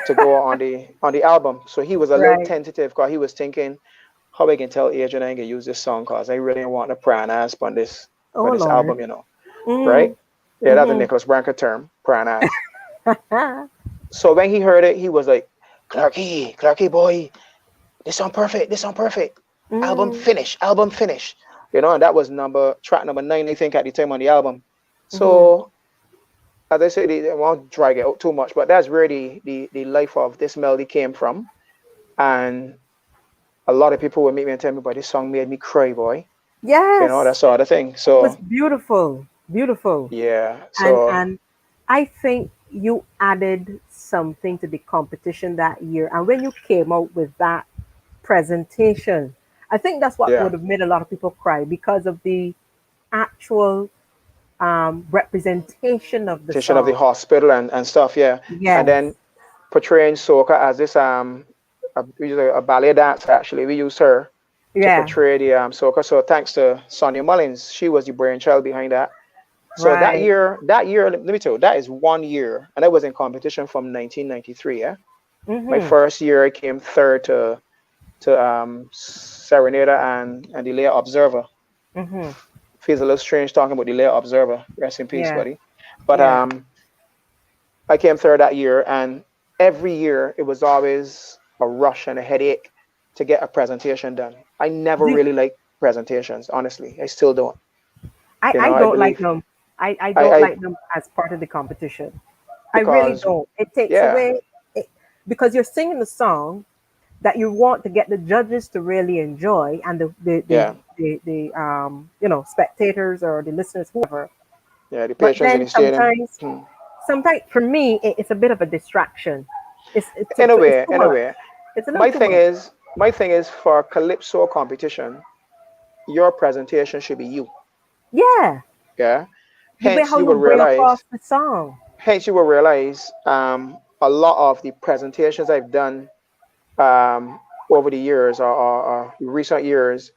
to go on the album. So he was a little Right. tentative because he was thinking how I can tell Adrian I can use this song because I really want a pranas Oh on this Lord. album, right? Mm. Yeah, that's a Mm-hmm. Nicholas Branca term, pranas. So when he heard it, he was like, Clarky, Clarky boy, this song perfect, this song perfect. Mm, Album finish. You know, and that was track number 9, I think, at the time on the album. mm-hmm. So as I said, I won't drag it out too much, but that's where the life of this melody came from. And a lot of people would meet me and tell me, "But this song made me cry, boy." You know, that Yes, sort of thing. it was So beautiful, beautiful. yeah. So And I think you added something to the competition that year. And when you came out with that presentation, I think that's what yeah. would have made a lot of people cry because of the actual representation of the Station of the song. hospital and stuff, yeah. And Yes. then portraying Soca as this we use a ballet dancer actually. We used her to Yeah. portray the Soca. So thanks to Sonia Mullins, she was the brainchild behind that. So Right. that year, let me tell you, that is 1 year, and I was in competition from 1993. Yeah, my Mm-hmm. first year I came third to Serenada and the Leia Observer. Mm-hmm. Feels a little strange talking about the Leia Observer. Rest in peace, Yeah. buddy. But Yeah. I came third that year, and every year it was always a rush and a headache to get a presentation done. I never Do, really liked presentations, honestly. I still don't. You I know, I don't like believe them. I don't I like them as part of the competition. I really because don't. It takes yeah, away it, because you're singing the song that you want to get the judges to really enjoy and yeah, the spectators or the listeners, whoever. yeah. The But patrons in then the stadium. sometimes Hmm. sometimes for me it's a bit of a distraction. In a It's way, too in a much. way. It's a little My too thing much. is, my thing is for calypso competition, your presentation should be you. Yeah, Yeah. the way Hence, how you you will bring across realize. the song. Hence, you will realize a lot of the presentations I've done over the years or recent years,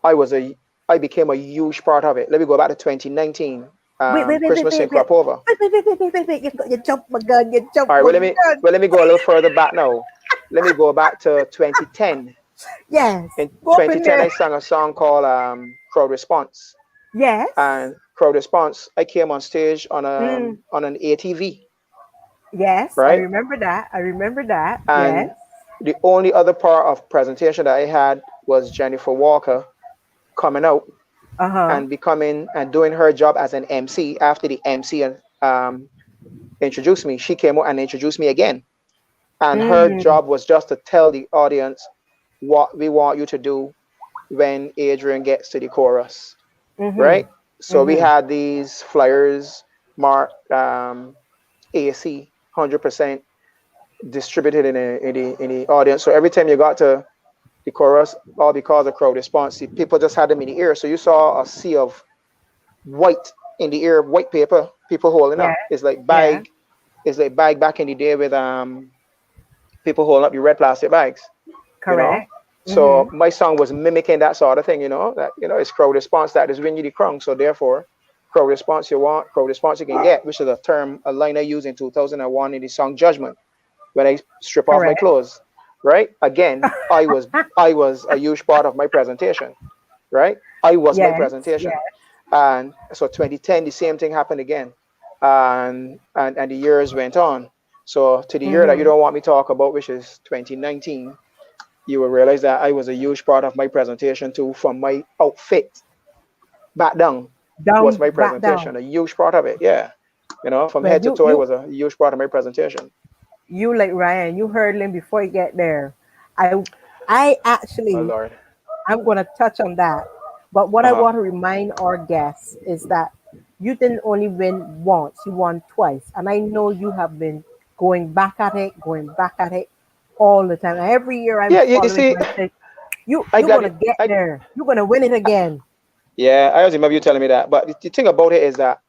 I was a I became a huge part of it. Let me go back to 2019, Wait, wait, wait, wait, Christmas in wait, wait. Crapova. Wait, wait, wait, wait, wait, wait, wait. You jumped my gun. You All jumped right, my gun. let me go a little further back now. Let me go back to 2010. Yes. In Go up in 2010, there. I sang a song called Crowd Response. Yes. And Crowd Response, I came on stage Mm, on an ATV, yes. I right? remember that. I remember that. Yes. And the only other part of presentation that I had was Jennifer Walker coming out Uh huh. and becoming and doing her job as an MC. After the MC introduced me, she came out and introduced me again. And her Mm-hmm. job was just to tell the audience what we want you to do when Adrian gets to the chorus, Mm-hmm. right? So we Mm-hmm. had these flyers marked AC 100% distributed in the audience. So every time you got to the chorus, all because of crowd response, people just had them in the ear. So you saw a sea of white in the ear, white paper, people holding Yeah. up. Yeah. It's like bag back in the day with people holding up your red plastic bags, you know. Correct. So Mm-hmm. my song was mimicking that sort of thing, that it's crowd response that is when you the crowd. So therefore, crowd response you want, crowd response you can get, which is a line I used in 2001 in the song Judgment when I strip off my Correct. clothes, right? Again, I was a huge part of my presentation, right? I was my Yes. presentation, Yes. and so 2010 the same thing happened again, and the years went on. So to the year that you Mm-hmm. don't want me to talk about, which is 2019, you will realize that I was a huge part of my presentation too. From my outfit back down was Down, my back down. presentation, a huge part of it. Yeah, from Well, head to toe, it was a huge part of my presentation. you like Ryan. You hurdling before you get there. I Oh actually Lord. I'm going to touch on that. But what Uh I huh. want to remind our guests is that you didn't only win once, you won twice. And I know you have been going back at it all the time. And every year I'm Yeah, you following see, you and say, I you're got going to it. get there. You're going to win it again. Yeah, I always remember you telling me that. But the thing about it is that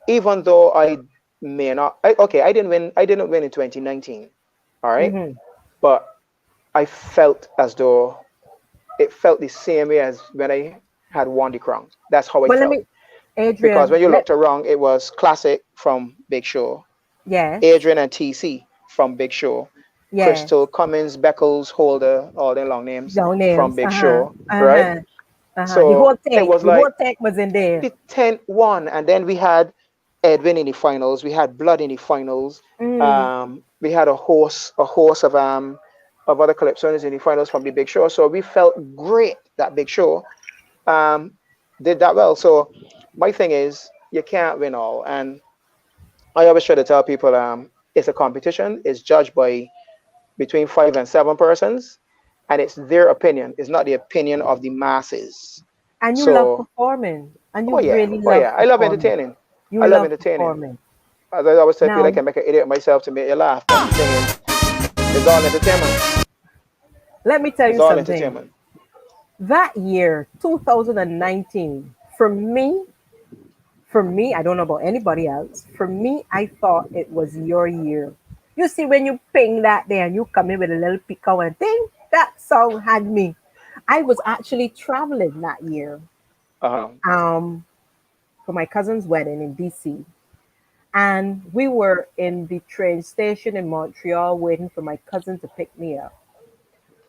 even though I may not, okay, I didn't win. I didn't win in 2019. All right, Hmm. but I felt as though it felt the same way as when I had won the crown. That's how I But let felt. me, Because Adrian, when you looked around, it was Classic from Big Show, yes, Adrian and TC from Big Show, yes, Crystal Cummins, Beckles, Holder, all their long names no from names. Big Uh huh. Show, Uh right? huh. Uh huh. So it was The whole like tank was in there. the 10th one. And then we had Edwin in the finals. We had Blood in the finals. Mm. We had a host of of other calypsonians in the finals from the big show. So we felt great that big show did that well. So my thing is you can't win all. And I always try to tell people it's a competition, it's judged by between 5 and 7 persons, and it's their opinion, it's not the opinion of the masses. And you love So performing, and you oh yeah, really oh love yeah, I love performing. entertaining. You I love love entertaining. performing. As I always tell people, I Now, can make an idiot of myself to make you laugh. But the thing is, it's all entertainment. let me tell It's you all something. entertainment. That year, 2019, for me, I don't know about anybody else. For me, I thought it was your year. You see, when you ping that there and you come in with a little pico and thing, that song had me. I was actually traveling that year Uh-huh. um, for my cousin's wedding in DC. And we were in the train station in Montreal waiting for my cousin to pick me up.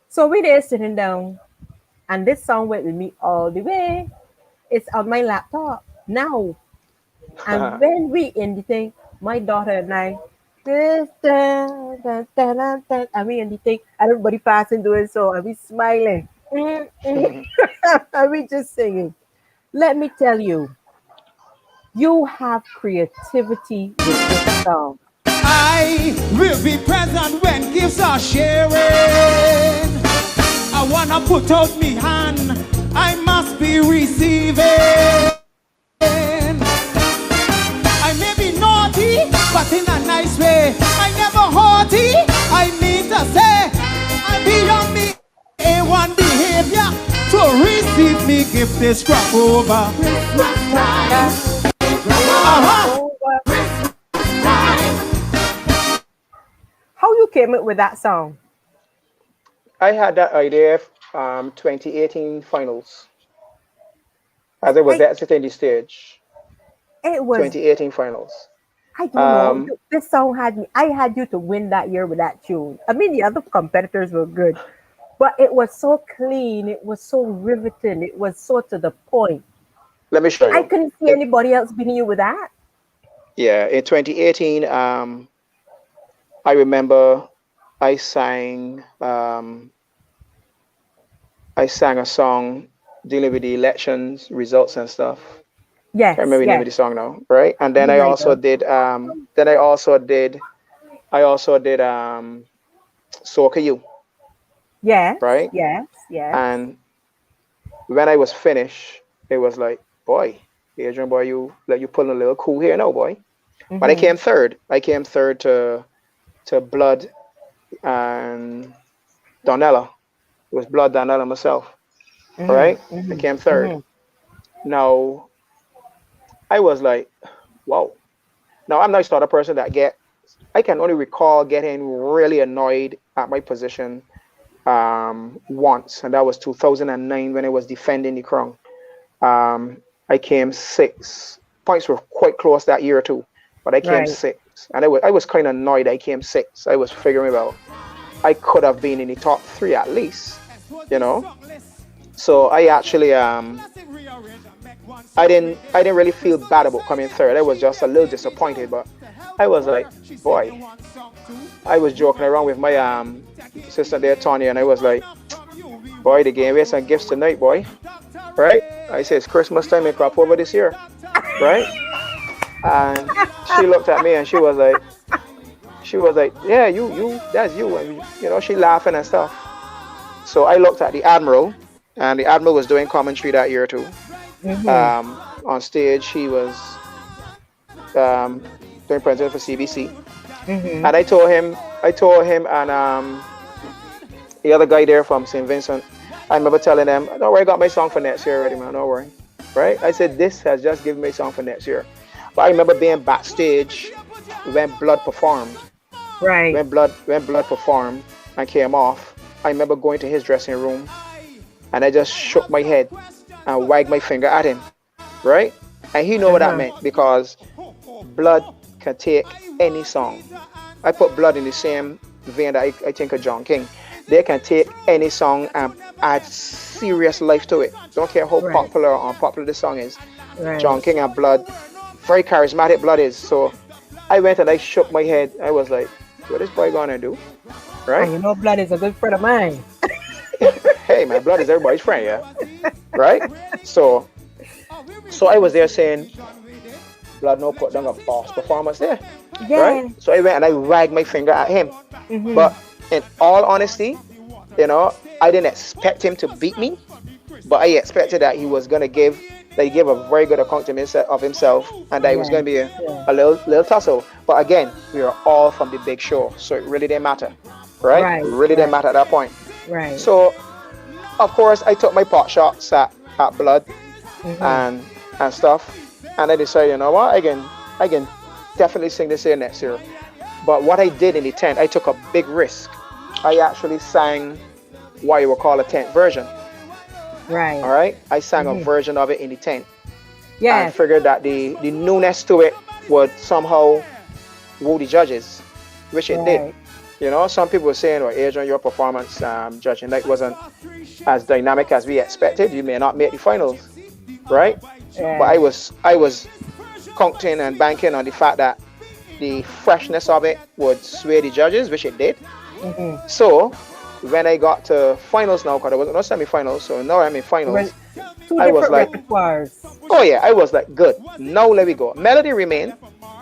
So we there sitting down, and this song went with me all the way. It's on my laptop now. And when we in the thing, my daughter and I, and we in the thing, and everybody passing doing so, and we smiling. And we just singing. Let me tell you, you have creativity with this song. I will be present when gifts are sharing. I wanna put out me hand, I must be receiving. I may be naughty, but in a nice way. I never haughty, I mean to say, I beyond me A1 behavior to receive me gift this crop over. Christmas time. How you came up with that song? I had that idea 2018 finals as I was I exiting the stage. it was 2018 finals. I don't know. Um, This song had me. I had you to win that year with that tune. I mean, the other competitors were good, but it was so clean. It was so riveting. It was so to the point. Let me show I you. couldn't see It, anybody else beating you with that. yeah, in 2018, I remember I sang a song dealing with the elections results and stuff. Can't Yes, remember the name of yes. the song now, right? And then Me I also neither. did Soca You, Yes, right? yes, yes. And when I was finished, it was like, boy, Adrian, boy, you pulling a little cool here now, boy. But I Mm-hmm. came third. I came third to Blood and Donella. It was Blood, Donella, myself. All Mm-hmm. right. I Mm-hmm. came third. Mm-hmm. Now I was like, wow. Now I'm not sort of person that get. I can only recall getting really annoyed at my position once, and that was 2009 when I was defending the crown. I came six. Points were quite close that year too, but I came Right. six, and I was kind of annoyed. I came six. I was figuring about I could have been in the top three at least, you know. So I actually I didn't really feel bad about coming third. I was just a little disappointed, but I was like, boy, I was joking around with my sister there, Tanya, and I was like, boy, they gave me some gifts tonight, boy. Right? I said it's Christmas time in crop over this year, right? And she looked at me and she was like, yeah, that's you, and she laughing and stuff. So I looked at the admiral, and the admiral was doing commentary that year too. Mm-hmm. On stage, he was um, doing presentation for CBC, Mm-hmm. and I told him, and the other guy there from St. Vincent, I remember telling them, don't worry, I got my song for next year already, man, don't worry. Right? I said, this has just given me a song for next year. But I remember being backstage when Blood performed. Right. When Blood performed and came off, I remember going to his dressing room and I just shook my head and wagged my finger at him. Right? And he know what that Uh-huh. meant because Blood can take any song. I put Blood in the same vein that I think of John King. They can take any song and add serious life to it. Don't care how Right. popular or unpopular the song is. Right. John King and Blood, very charismatic Blood is. So I went and I shook my head. I was like, what is boy gonna do? right? And you know, Blood is a good friend of mine. Hey, man, blood is everybody's friend, yeah, right? So, so I was there saying, blood no put down a boss performance there, right? Yeah. So I went and I wagged my finger at him. Mm-hmm. But in all honesty, you know, I didn't expect him to beat me, but I expected that he was gonna give that he gave a very good account to of himself, and that it was Yeah. gonna be Yeah. a little tussle. But again, we are all from the big show, so it really didn't matter, right? It Right. really didn't Right. matter at that point. Right. So of course I took my pot shots at blood Mm-hmm. and stuff, and I decided, you know what, I can definitely sing this here next year. But what I did in the tent, I took a big risk. I actually sang what you would call a tent version. Right. All right, I sang a Mm-hmm. version of it in the tent, and Yes. figured that the newness to it would somehow woo the judges, which it did. Right. You know, some people were saying, "Well, Adrian, your performance judging night wasn't as dynamic as we expected. You may not make the finals, right?" But Yeah. I was counting and banking on the fact that the freshness of it would sway the judges, which it did. Mm-hmm. So when I got to finals now, because there wasn't no semi-finals, so now I'm in finals. Two I was different like, repertoires. oh yeah, I was like, good. Now let me go. Melody remained,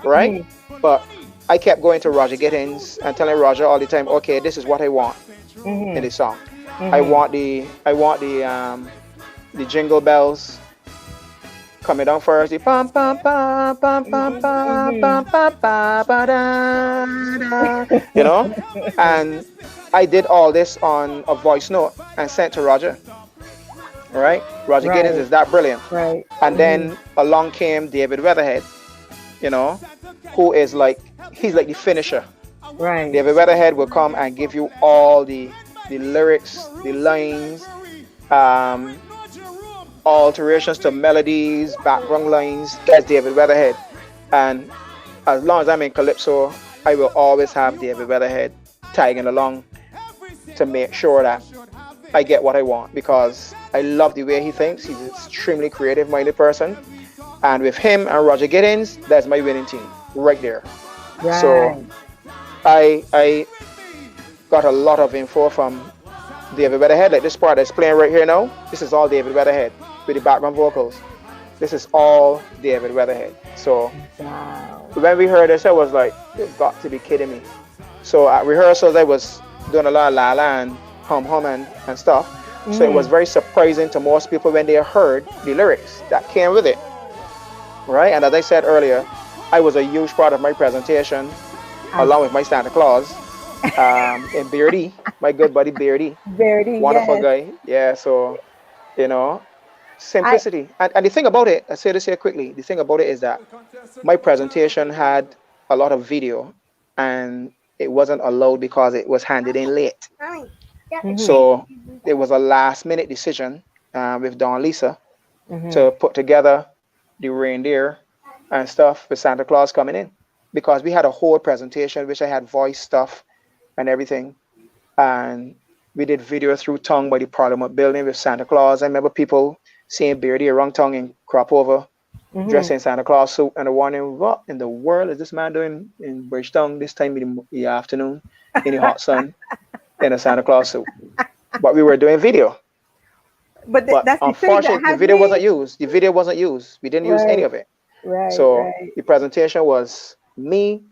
right? Mm-hmm. But I kept going to Roger Gittins and telling Roger all the time, okay, this is what I want in Mm-hmm. the song. Mm-hmm. I want the jingle bells coming down first. The pam pam pam pam pam pam Mm-hmm. pam pam pam ba, da, da, you know, and I did all this on a voice note and sent to Roger. Right? Roger Gittins Right. is that brilliant. Right. And Mm-hmm. then along came David Weatherhead, you know, who is like he's like the finisher. Right. David Weatherhead will come and give you all the lyrics, the lines, um, alterations to melodies, background lines. That's David Weatherhead. And as long as I'm in Calypso, I will always have David Weatherhead tagging along to make sure that I get what I want, because I love the way he thinks. He's an extremely creative minded person. And with him and Roger Gittins, that's my winning team right there. So Right. I got a lot of info from David Weatherhead. Like this part that's playing right here now, this is all David Weatherhead with the background vocals. This is all David Weatherhead. So Wow. when we heard this, I was like, you've got to be kidding me. So at rehearsals, I was doing a lot of la la and hum hum and stuff. So it was very surprising to most people when they heard the lyrics that came with it. Right? And as I said earlier, I was a huge part of my presentation, along with my Santa Claus, and Beardy, my good buddy Beardy, Verdi. wonderful Yes. guy. Yeah, so, you know, I. simplicity. And the thing about it, I say this here quickly, the thing about it is that my presentation had a lot of video, and it wasn't allowed because it was handed in late. Mm-hmm. So it was a last minute decision with Don Lisa Mm-hmm. to put together the reindeer and stuff with Santa Claus coming in, because we had a whole presentation which I had voice stuff and everything, and we did video through tongue by the Parliament building with Santa Claus. I remember people seeing Beardy around tongue and crop over Mm-hmm. dressed in Santa Claus suit, and wondering what in the world is this man doing in Bridgetown this time in the afternoon in the hot sun in a Santa Claus suit. But we were doing video. But But that's the thing that unfortunately, the had video wasn't me. used. The video wasn't used. We didn't use any Right. of it. Right. So Right. the presentation was me,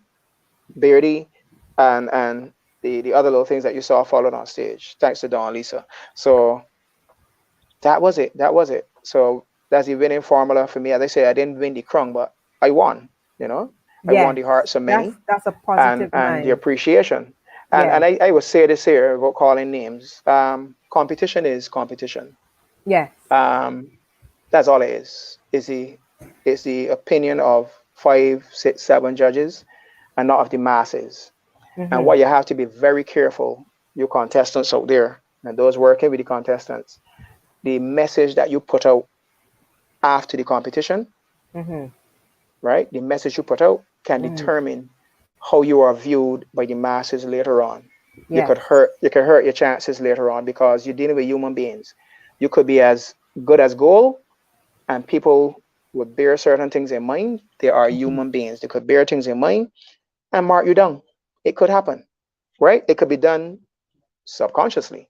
Beardy, and the other little things that you saw followed on stage. Thanks to Don Lisa. So that was it. That was it. So that's the winning formula for me. As I say, I didn't win the crown, but I won. You know, I won Yes. the hearts of many That's a and positive the mind. appreciation. And Yes. I would say this here about calling names. Competition is competition. Yes. Um, that's all it is. Is the opinion of 5, 6, 7 judges, and not of the masses. And Mm-hmm. what you have to be very careful, you contestants out there and those working with the contestants, the message that you put out after the competition, Mm-hmm. right? The message you put out can Mm-hmm. determine how you are viewed by the masses later on. Yes. You could hurt your chances later on, because you're dealing with human beings. You could be as good as gold, and people would bear certain things in mind. They are Mm-hmm. human beings. They could bear things in mind and mark you down. It could happen. right? It could be done subconsciously,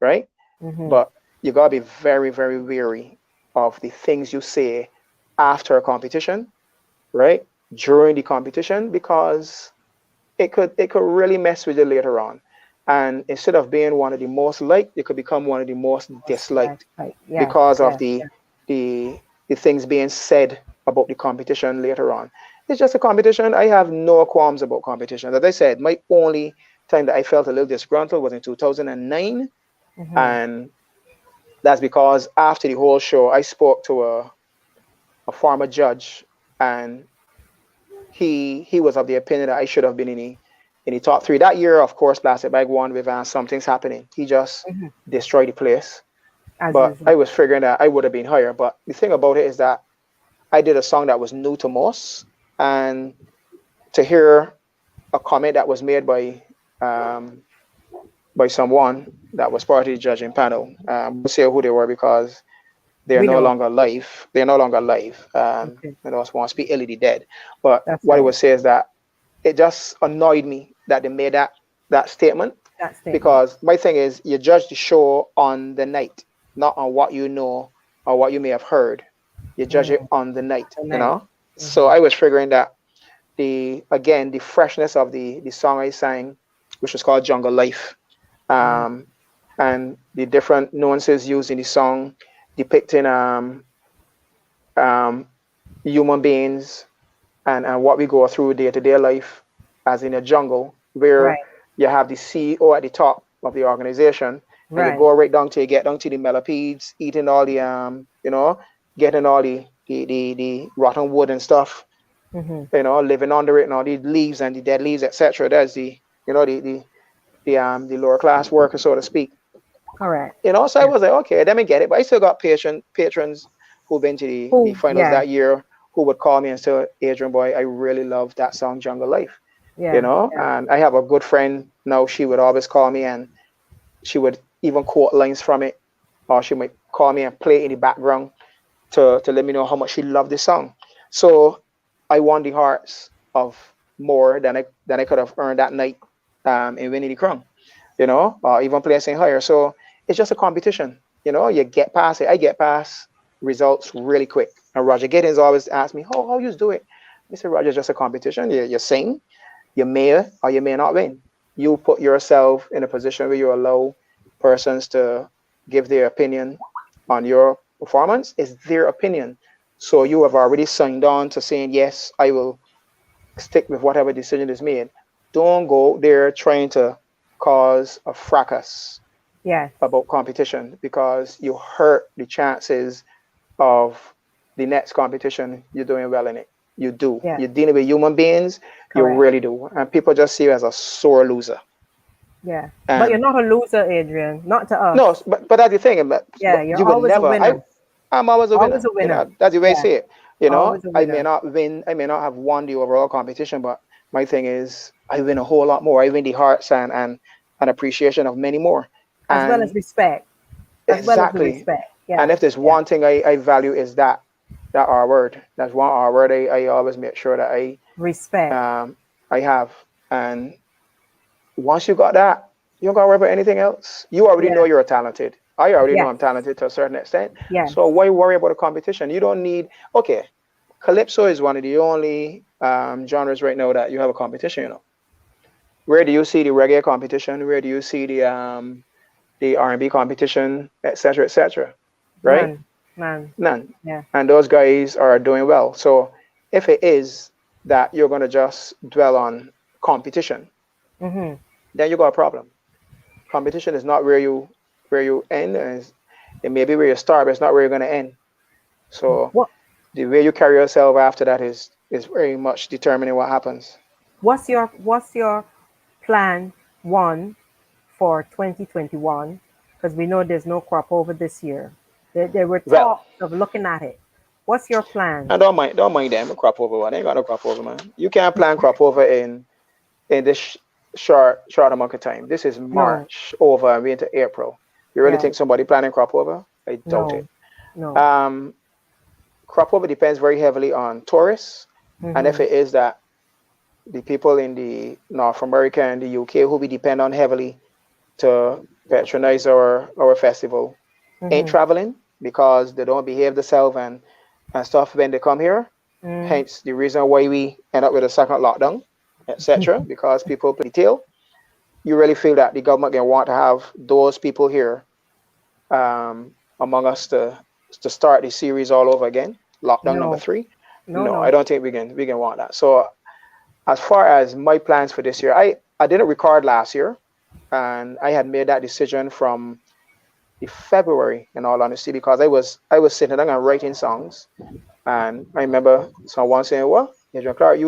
right? Mm-hmm. But you gotta be very, very wary of the things you say after a competition, right? During the competition, because it could really mess with you later on. And instead of being one of the most liked, it could become one of the most disliked Like, yes, because of yes, the yes. the the things being said about the competition later on. It's just a competition. I have no qualms about competition. As I said, my only time that I felt a little disgruntled was in 2009, Mm-hmm. and that's because after the whole show, I spoke to a former judge, and he was of the opinion that I should have been in the top three that year. Of course, Plastic Bag won with something's happening. He just Mm-hmm. destroyed the place. As But usual. I was figuring that I would have been higher. But the thing about it is that I did a song that was new to most, and to hear a comment that was made um, by someone that was part of the judging panel. We'll say who they were because they're We no know. longer alive. They're no longer alive. Okay. I don't want to speak illy dead. But That's what I right. would say is that it just annoyed me that they made that statement, That statement. because my thing is you judge the show on the night, not on what you know or what you may have heard. You judge it Mm. on the night, The you night. know. So Mm-hmm. I was figuring that the freshness of the song I sang, which was called Jungle Life, Mm. um, and the different nuances used in the song depicting um, human beings and what we go through day to day life as in a jungle where Right. you have the CEO at the top of the organization, and you Right. go right down to you get down to the millipedes, eating all the getting all the rotten wood and stuff, Mm-hmm. living under it and all the leaves and the dead leaves, etc. That's the lower class worker, so to speak. Correct. So I Yeah. was like, okay, let me get it. But I still got patrons who've been to the Who? finals Yeah. that year who would call me and say, Adrian boy, I really love that song Jungle Life. Yeah. Yeah. And I have a good friend now, she would always call me and she would even quote lines from it, or she might call me and play it in the background to let me know how much she loved this song. So I won the hearts of more than I could have earned that night in winning the crown, or even placing higher. So it's just a competition. You get past it. I get past results really quick. And Roger Giddens always asks me, how you do it? I said, Roger, it's just a competition. You sing, you may or you may not win. You put yourself in a position where you allow persons to give their opinion on your performance. It's their opinion. So you have already signed on to saying, yes, I will stick with whatever decision is made. Don't go there trying to cause a fracas Yes. about competition, because you hurt the chances of the next competition you're doing well in it. You do. Yeah. You're dealing with human beings, you Correct. really do. And people just see you as a sore loser. Yeah. But you're And not a loser, Adrian. Not to us. no, but that's the thing. Yeah. But You're you would always a never. winner. I'm always a Always winner. a winner. That's the way I Yeah. say it. Always a I may winner. not win. I may not have won the overall competition, but my thing is, I win a whole lot more. I win the hearts and appreciation of many more. As well as And respect. As well as the exactly. respect. And Yeah. if there's Yeah. one thing I value is that R word. That's one R word I always make sure that Respect. um I have. And once you got that, you don't gotta worry about anything else. You already know Yeah. you're talented. I already know Yes. I'm talented to a certain extent. Yes. So why worry about a competition? You don't need. Okay, calypso is one of the only genres right now that you have a competition. Where do you see the reggae competition? Where do you see the R&B competition, etc., etc.? Right? None. None. None. Yeah. And those guys are doing well. So if it is that you're gonna just dwell on competition, Mm-hmm. then you got a problem. Competition is not where you end, and it may be where you start, but it's not where you're gonna end. So What the way you carry yourself after that is very much determining what happens. what's your plan one for 2021? Because we know there's no crop over this year. There were Well, talks of looking at it. What's your plan? and don't mind them crop over one. They ain't got no crop over, man. You can't plan crop over in this short amount of time. This is No. March over and we into April. You really Yeah. think somebody planning crop over? I doubt it. No. No. Um, Crop over depends very heavily on tourists, and if Mm-hmm. it is that the people in the North America and the UK who we depend on heavily to patronize our festival ain't Mm-hmm. traveling because they don't behave themselves and stuff when they come here. Mm. Hence the reason why we end up with a second lockdown, etc. Because people play detail. You really feel that the government can want to have those people here among us to start the series all over again. Lockdown number No, 3. no, No, I no. don't think we can want that. So as far as my plans for this year, I didn't record last year, and I had made that decision from the February, in all honesty, because I was sitting down and writing songs, and I remember someone saying, "Well, Adrian Clarke,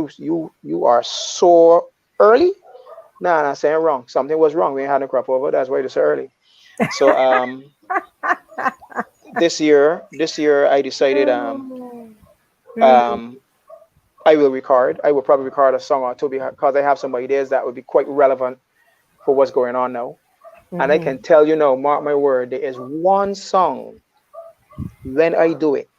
you are so early." Nah, I'm saying wrong. Something was wrong. We ain't had a crop over. That's why it's so early. So this year I decided Mm-hmm. um I will record. I will probably record a song or two because I have some ideas that would be quite relevant for what's going on now. And I Mm-hmm. can tell you now, mark my word, there is one song when I do it,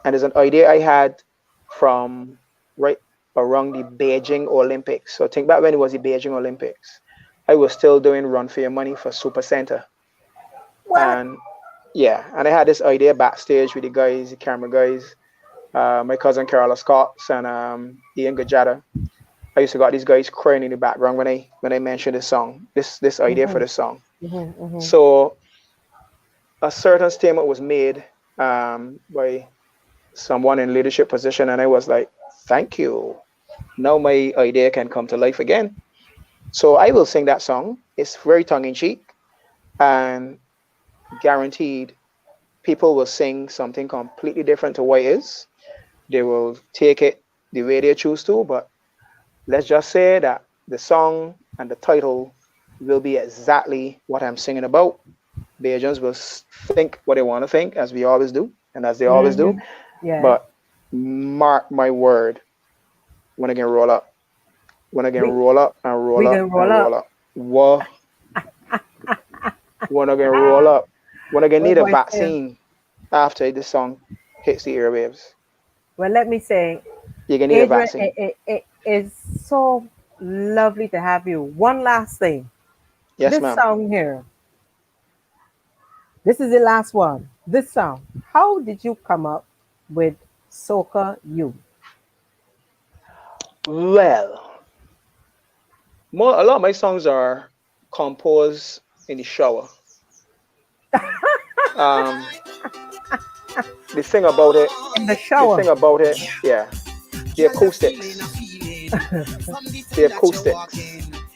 and there's an idea I had from right around the Beijing Olympics. So think back when it was the Beijing Olympics. I was still doing Run for Your Money for Super Center. What? And yeah, and I had this idea backstage with the guys, the camera guys, my cousin Carlos Cox and Ian Gajada. I used to got these guys crying in the background when I mentioned this song, this idea for Mm-hmm. this song. Mm-hmm. Mm-hmm. So a certain statement was made by someone in leadership position, and I was like, "Thank you. Now my idea can come to life again." So I will sing that song. It's very tongue in cheek, and guaranteed people will sing something completely different to what it is. They will take it the way they choose to, but let's just say that the song and the title will be exactly what I'm singing about. The agents will think what they want to think, as we always do, and as they always do. Mm-hmm. Yeah. But mark my word, when I can roll up, when I can We roll up and roll we up can roll and roll up. up. Whoa, when I can roll up, when I can What need a boy say? vaccine after this song hits the airwaves, Well, let me say, you can need a Adrian, vaccine. it is so lovely to have you. One last thing. Yes, This ma'am. song here, this is the last one. This song. How did you come up with Soca You? Well, a lot of my songs are composed in the shower. Um, the thing about it, In the the shower. thing about it, yeah, the acoustics, the acoustics,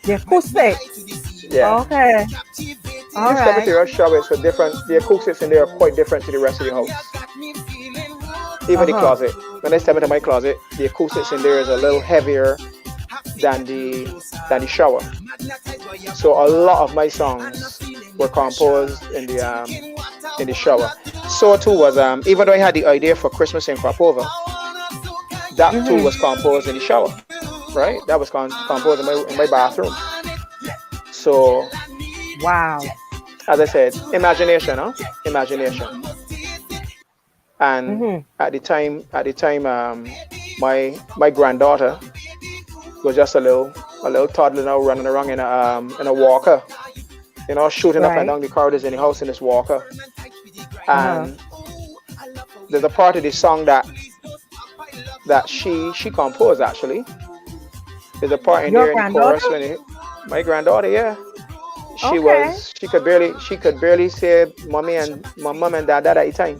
The acoustics. yeah. Okay. All This right. particular shower is so different. The acoustics in there are quite different to the rest of the house. Even the Uh-huh. closet. When I step into my closet, the acoustics in there is a little heavier than the shower. So a lot of my songs were composed in the shower. So too was even though I had the idea for Christmas in Crapova, that too was Mm-hmm. composed in the shower, right? That was composed in my bathroom. So Wow. as I said, imagination, huh? Imagination. And Mm-hmm. at the time, my granddaughter was just a little toddler now running around in a walker, shooting up and Right. down the corridors in the house in this walker. Uh-huh. And there's a part of the song that she composed actually. There's a part in Your there in the chorus granddaughter? my granddaughter, yeah, Okay. she could barely say mommy and my mom and dad at the time,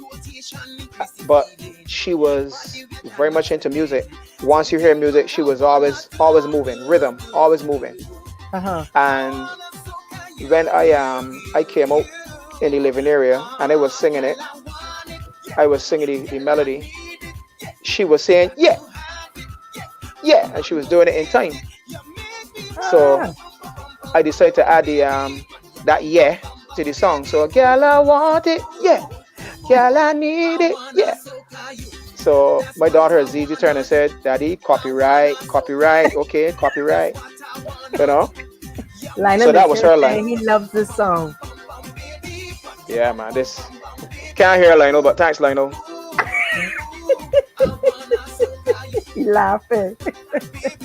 but she was very much into music. Once you hear music, she was always moving, rhythm, always moving. Uh-huh. And when I came out in the living area and I was singing the melody. She was saying yeah, yeah, and she was doing it in time. So Ah. I decided to add the that yeah to the song. So girl, I want it, yeah. Girl, I need it, yeah. So my daughter has easy turn and said, "Daddy, copyright, copyright, okay, copyright." You know. So Lionel is that was here her line. saying he loves this song. Yeah, man. This can't hear Lionel, but thanks, Lionel. He laughing.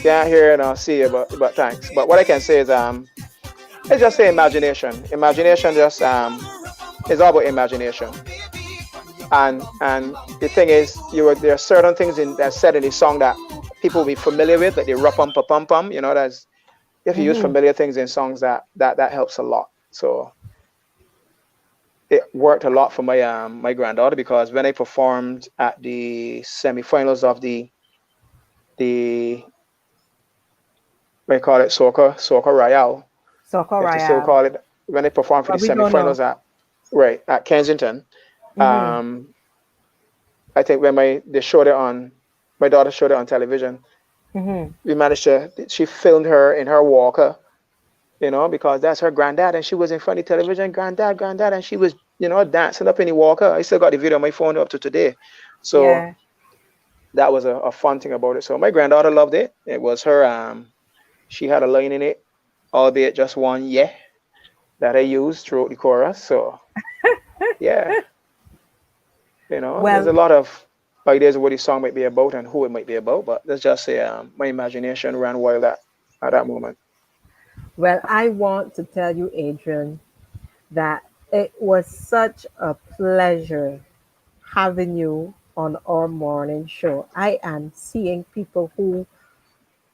Can't hear it or see it, but thanks. But what I can say is let's just say imagination. Imagination just is all about imagination. And the thing is, there are certain things that said in the song that people will be familiar with, like the rapum pum pum. You know, that's if you use Mm-hmm. familiar things in songs, that helps a lot. So it worked a lot for my granddaughter because when I performed at the semifinals of the what do you call it, soccer royale, Soccer if they still Royale. call it, when they performed for the But we don't know. semifinals at Kensington. Mm-hmm. um I think when they showed it on, my daughter showed it on television. Mm-hmm. We managed to, she filmed her in her walker, because that's her granddad, and she was in front of the television, granddad, granddad, and she was, dancing up in the walker. I still got the video on my phone up to today. So Yeah. that was a fun thing about it. So my granddaughter loved it. It was her, she had a line in it, albeit just one, yeah, that I used throughout the chorus. So yeah, there's Well, a lot of ideas of what the song might be about and who it might be about, but let's just say my imagination ran wild at that moment. well, I want to tell you, Adrian, that it was such a pleasure having you on our morning show. I am seeing people who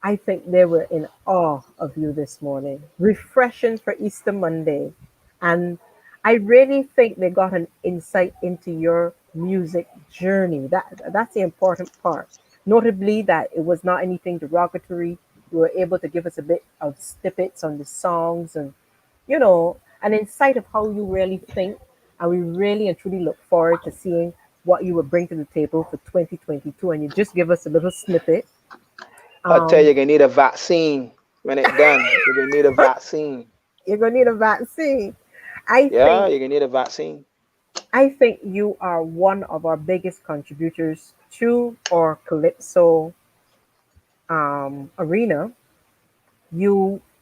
I think they were in awe of you this morning. Refreshing for Easter Monday. And I really think they got an insight into your music journey. That's the important part. Notably that it was not anything derogatory. You were able to give us a bit of snippets on the songs and an insight of how you really think. And we really and truly look forward to seeing what you will bring to the table for 2022. And you just give us a little snippet. I tell you, um, you're gonna need a vaccine when it's done. You're gonna need a vaccine. you're gonna need a vaccine. I Yeah, think you're gonna need a vaccine. I think you are one of our biggest contributors to our calypso arena.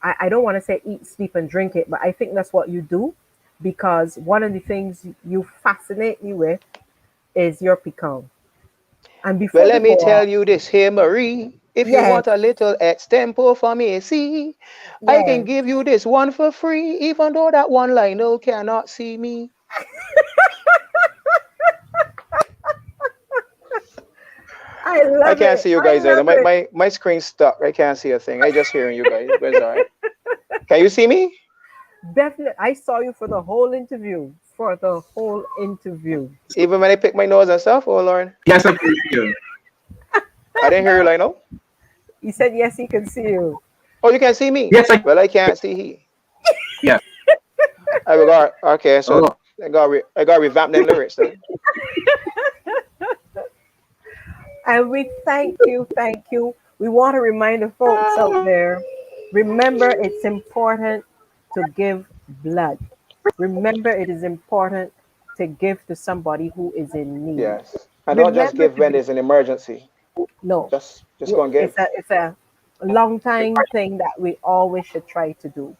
I don't want to say eat, sleep, and drink it, but I think that's what you do because one of the things you fascinate me with is your pecan. And Well, before we let me go on, tell you this here, Marie. If you yes, want a little extempo for me, see, I can yes, give you this one for free, even though that one Lionel cannot see me. I I love can't it. see you I guys either. love My, it. my, my screen's stuck. I can't see a thing. I just hearing you guys, but it's all right. Can you see me? Definitely, I saw you for the whole interview. For the whole interview. Even when I pick my nose and stuff? Oh, Lord. Yes, I can see you. I didn't hear you, Lionel. He said yes, he can see you. Oh, you can see me. Yes, I. Well, I can't see he. Yes. I got okay. So Oh, I got revamp them lyrics then. And we thank you, thank you. We want to remind the folks out there, remember it's important to give blood. Remember it is important to give to somebody who is in need. Yes. And don't just Remember give to when be there's an emergency. no. Just go and give. It's a long time thing that we always should try to do.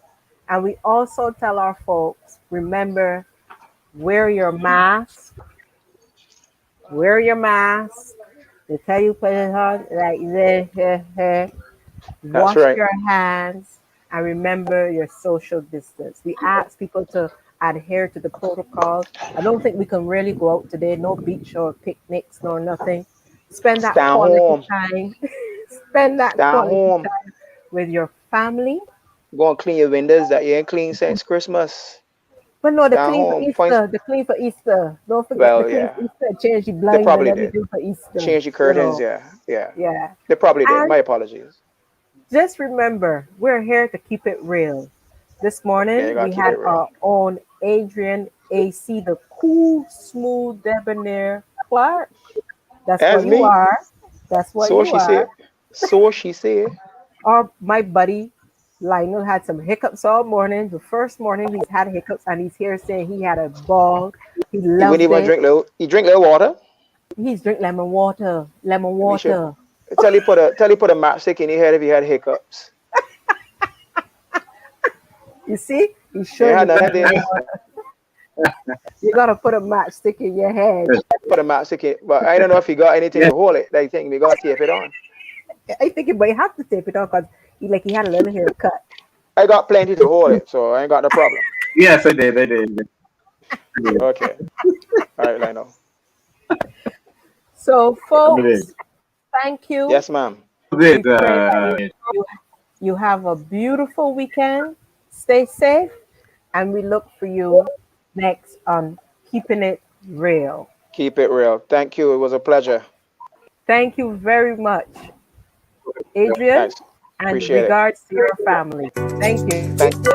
And we also tell our folks, remember, wear your mask, wear your mask. They tell you put it on like this. That's Wash right. your hands and remember your social distance. We ask people to adhere to the protocols. I don't think we can really go out today, no beach or picnics nor nothing. Spend that Stand quality home. time. Spend that Stand quality home. time with your family. Go and clean your windows that you ain't clean since Christmas. But no, the Stand clean for home. Find. Easter. The clean for Easter. Don't forget the Well, clean yeah. for Easter. Change the They blinds and probably did. everything for Easter. Change the curtains. Yeah. Yeah. Yeah. They probably did. And My apologies. just remember, we're here to keep it real. This Yeah, you morning, gotta we keep it had real. our own Adrian AC, the cool, smooth, debonair Clark. That's As what you me. are. That's what So you she said. are. So she said. Or my buddy Lionel had some hiccups all morning. The first morning he's had hiccups, and he's here saying he had a ball. He He wouldn't loved even it. drink little. He drink little water. He's drink lemon water. Lemon We should water. tell you put a matchstick in your head if you had hiccups. You see? He's You ain't showing had you none of lemon this. water. You gotta put a matchstick in your head. Put a matchstick in. But I don't know if you got anything yes. to hold it. Like thing we gotta tape it on. I think he might have to tape it off because he had a little haircut. I got plenty to hold it, so I ain't got no problem. Yes, I did. I did. I did. Okay. All right, Lionel. So, I did. folks, thank you. Yes, ma'am. We Did pray that you, you have a beautiful weekend. Stay safe, and we look for you next on Keeping It Real. Keep it real. Thank you. It was a pleasure. Thank you very much, Adrian, Thanks. and Appreciate it. regards to your family. Thank you. Thank you.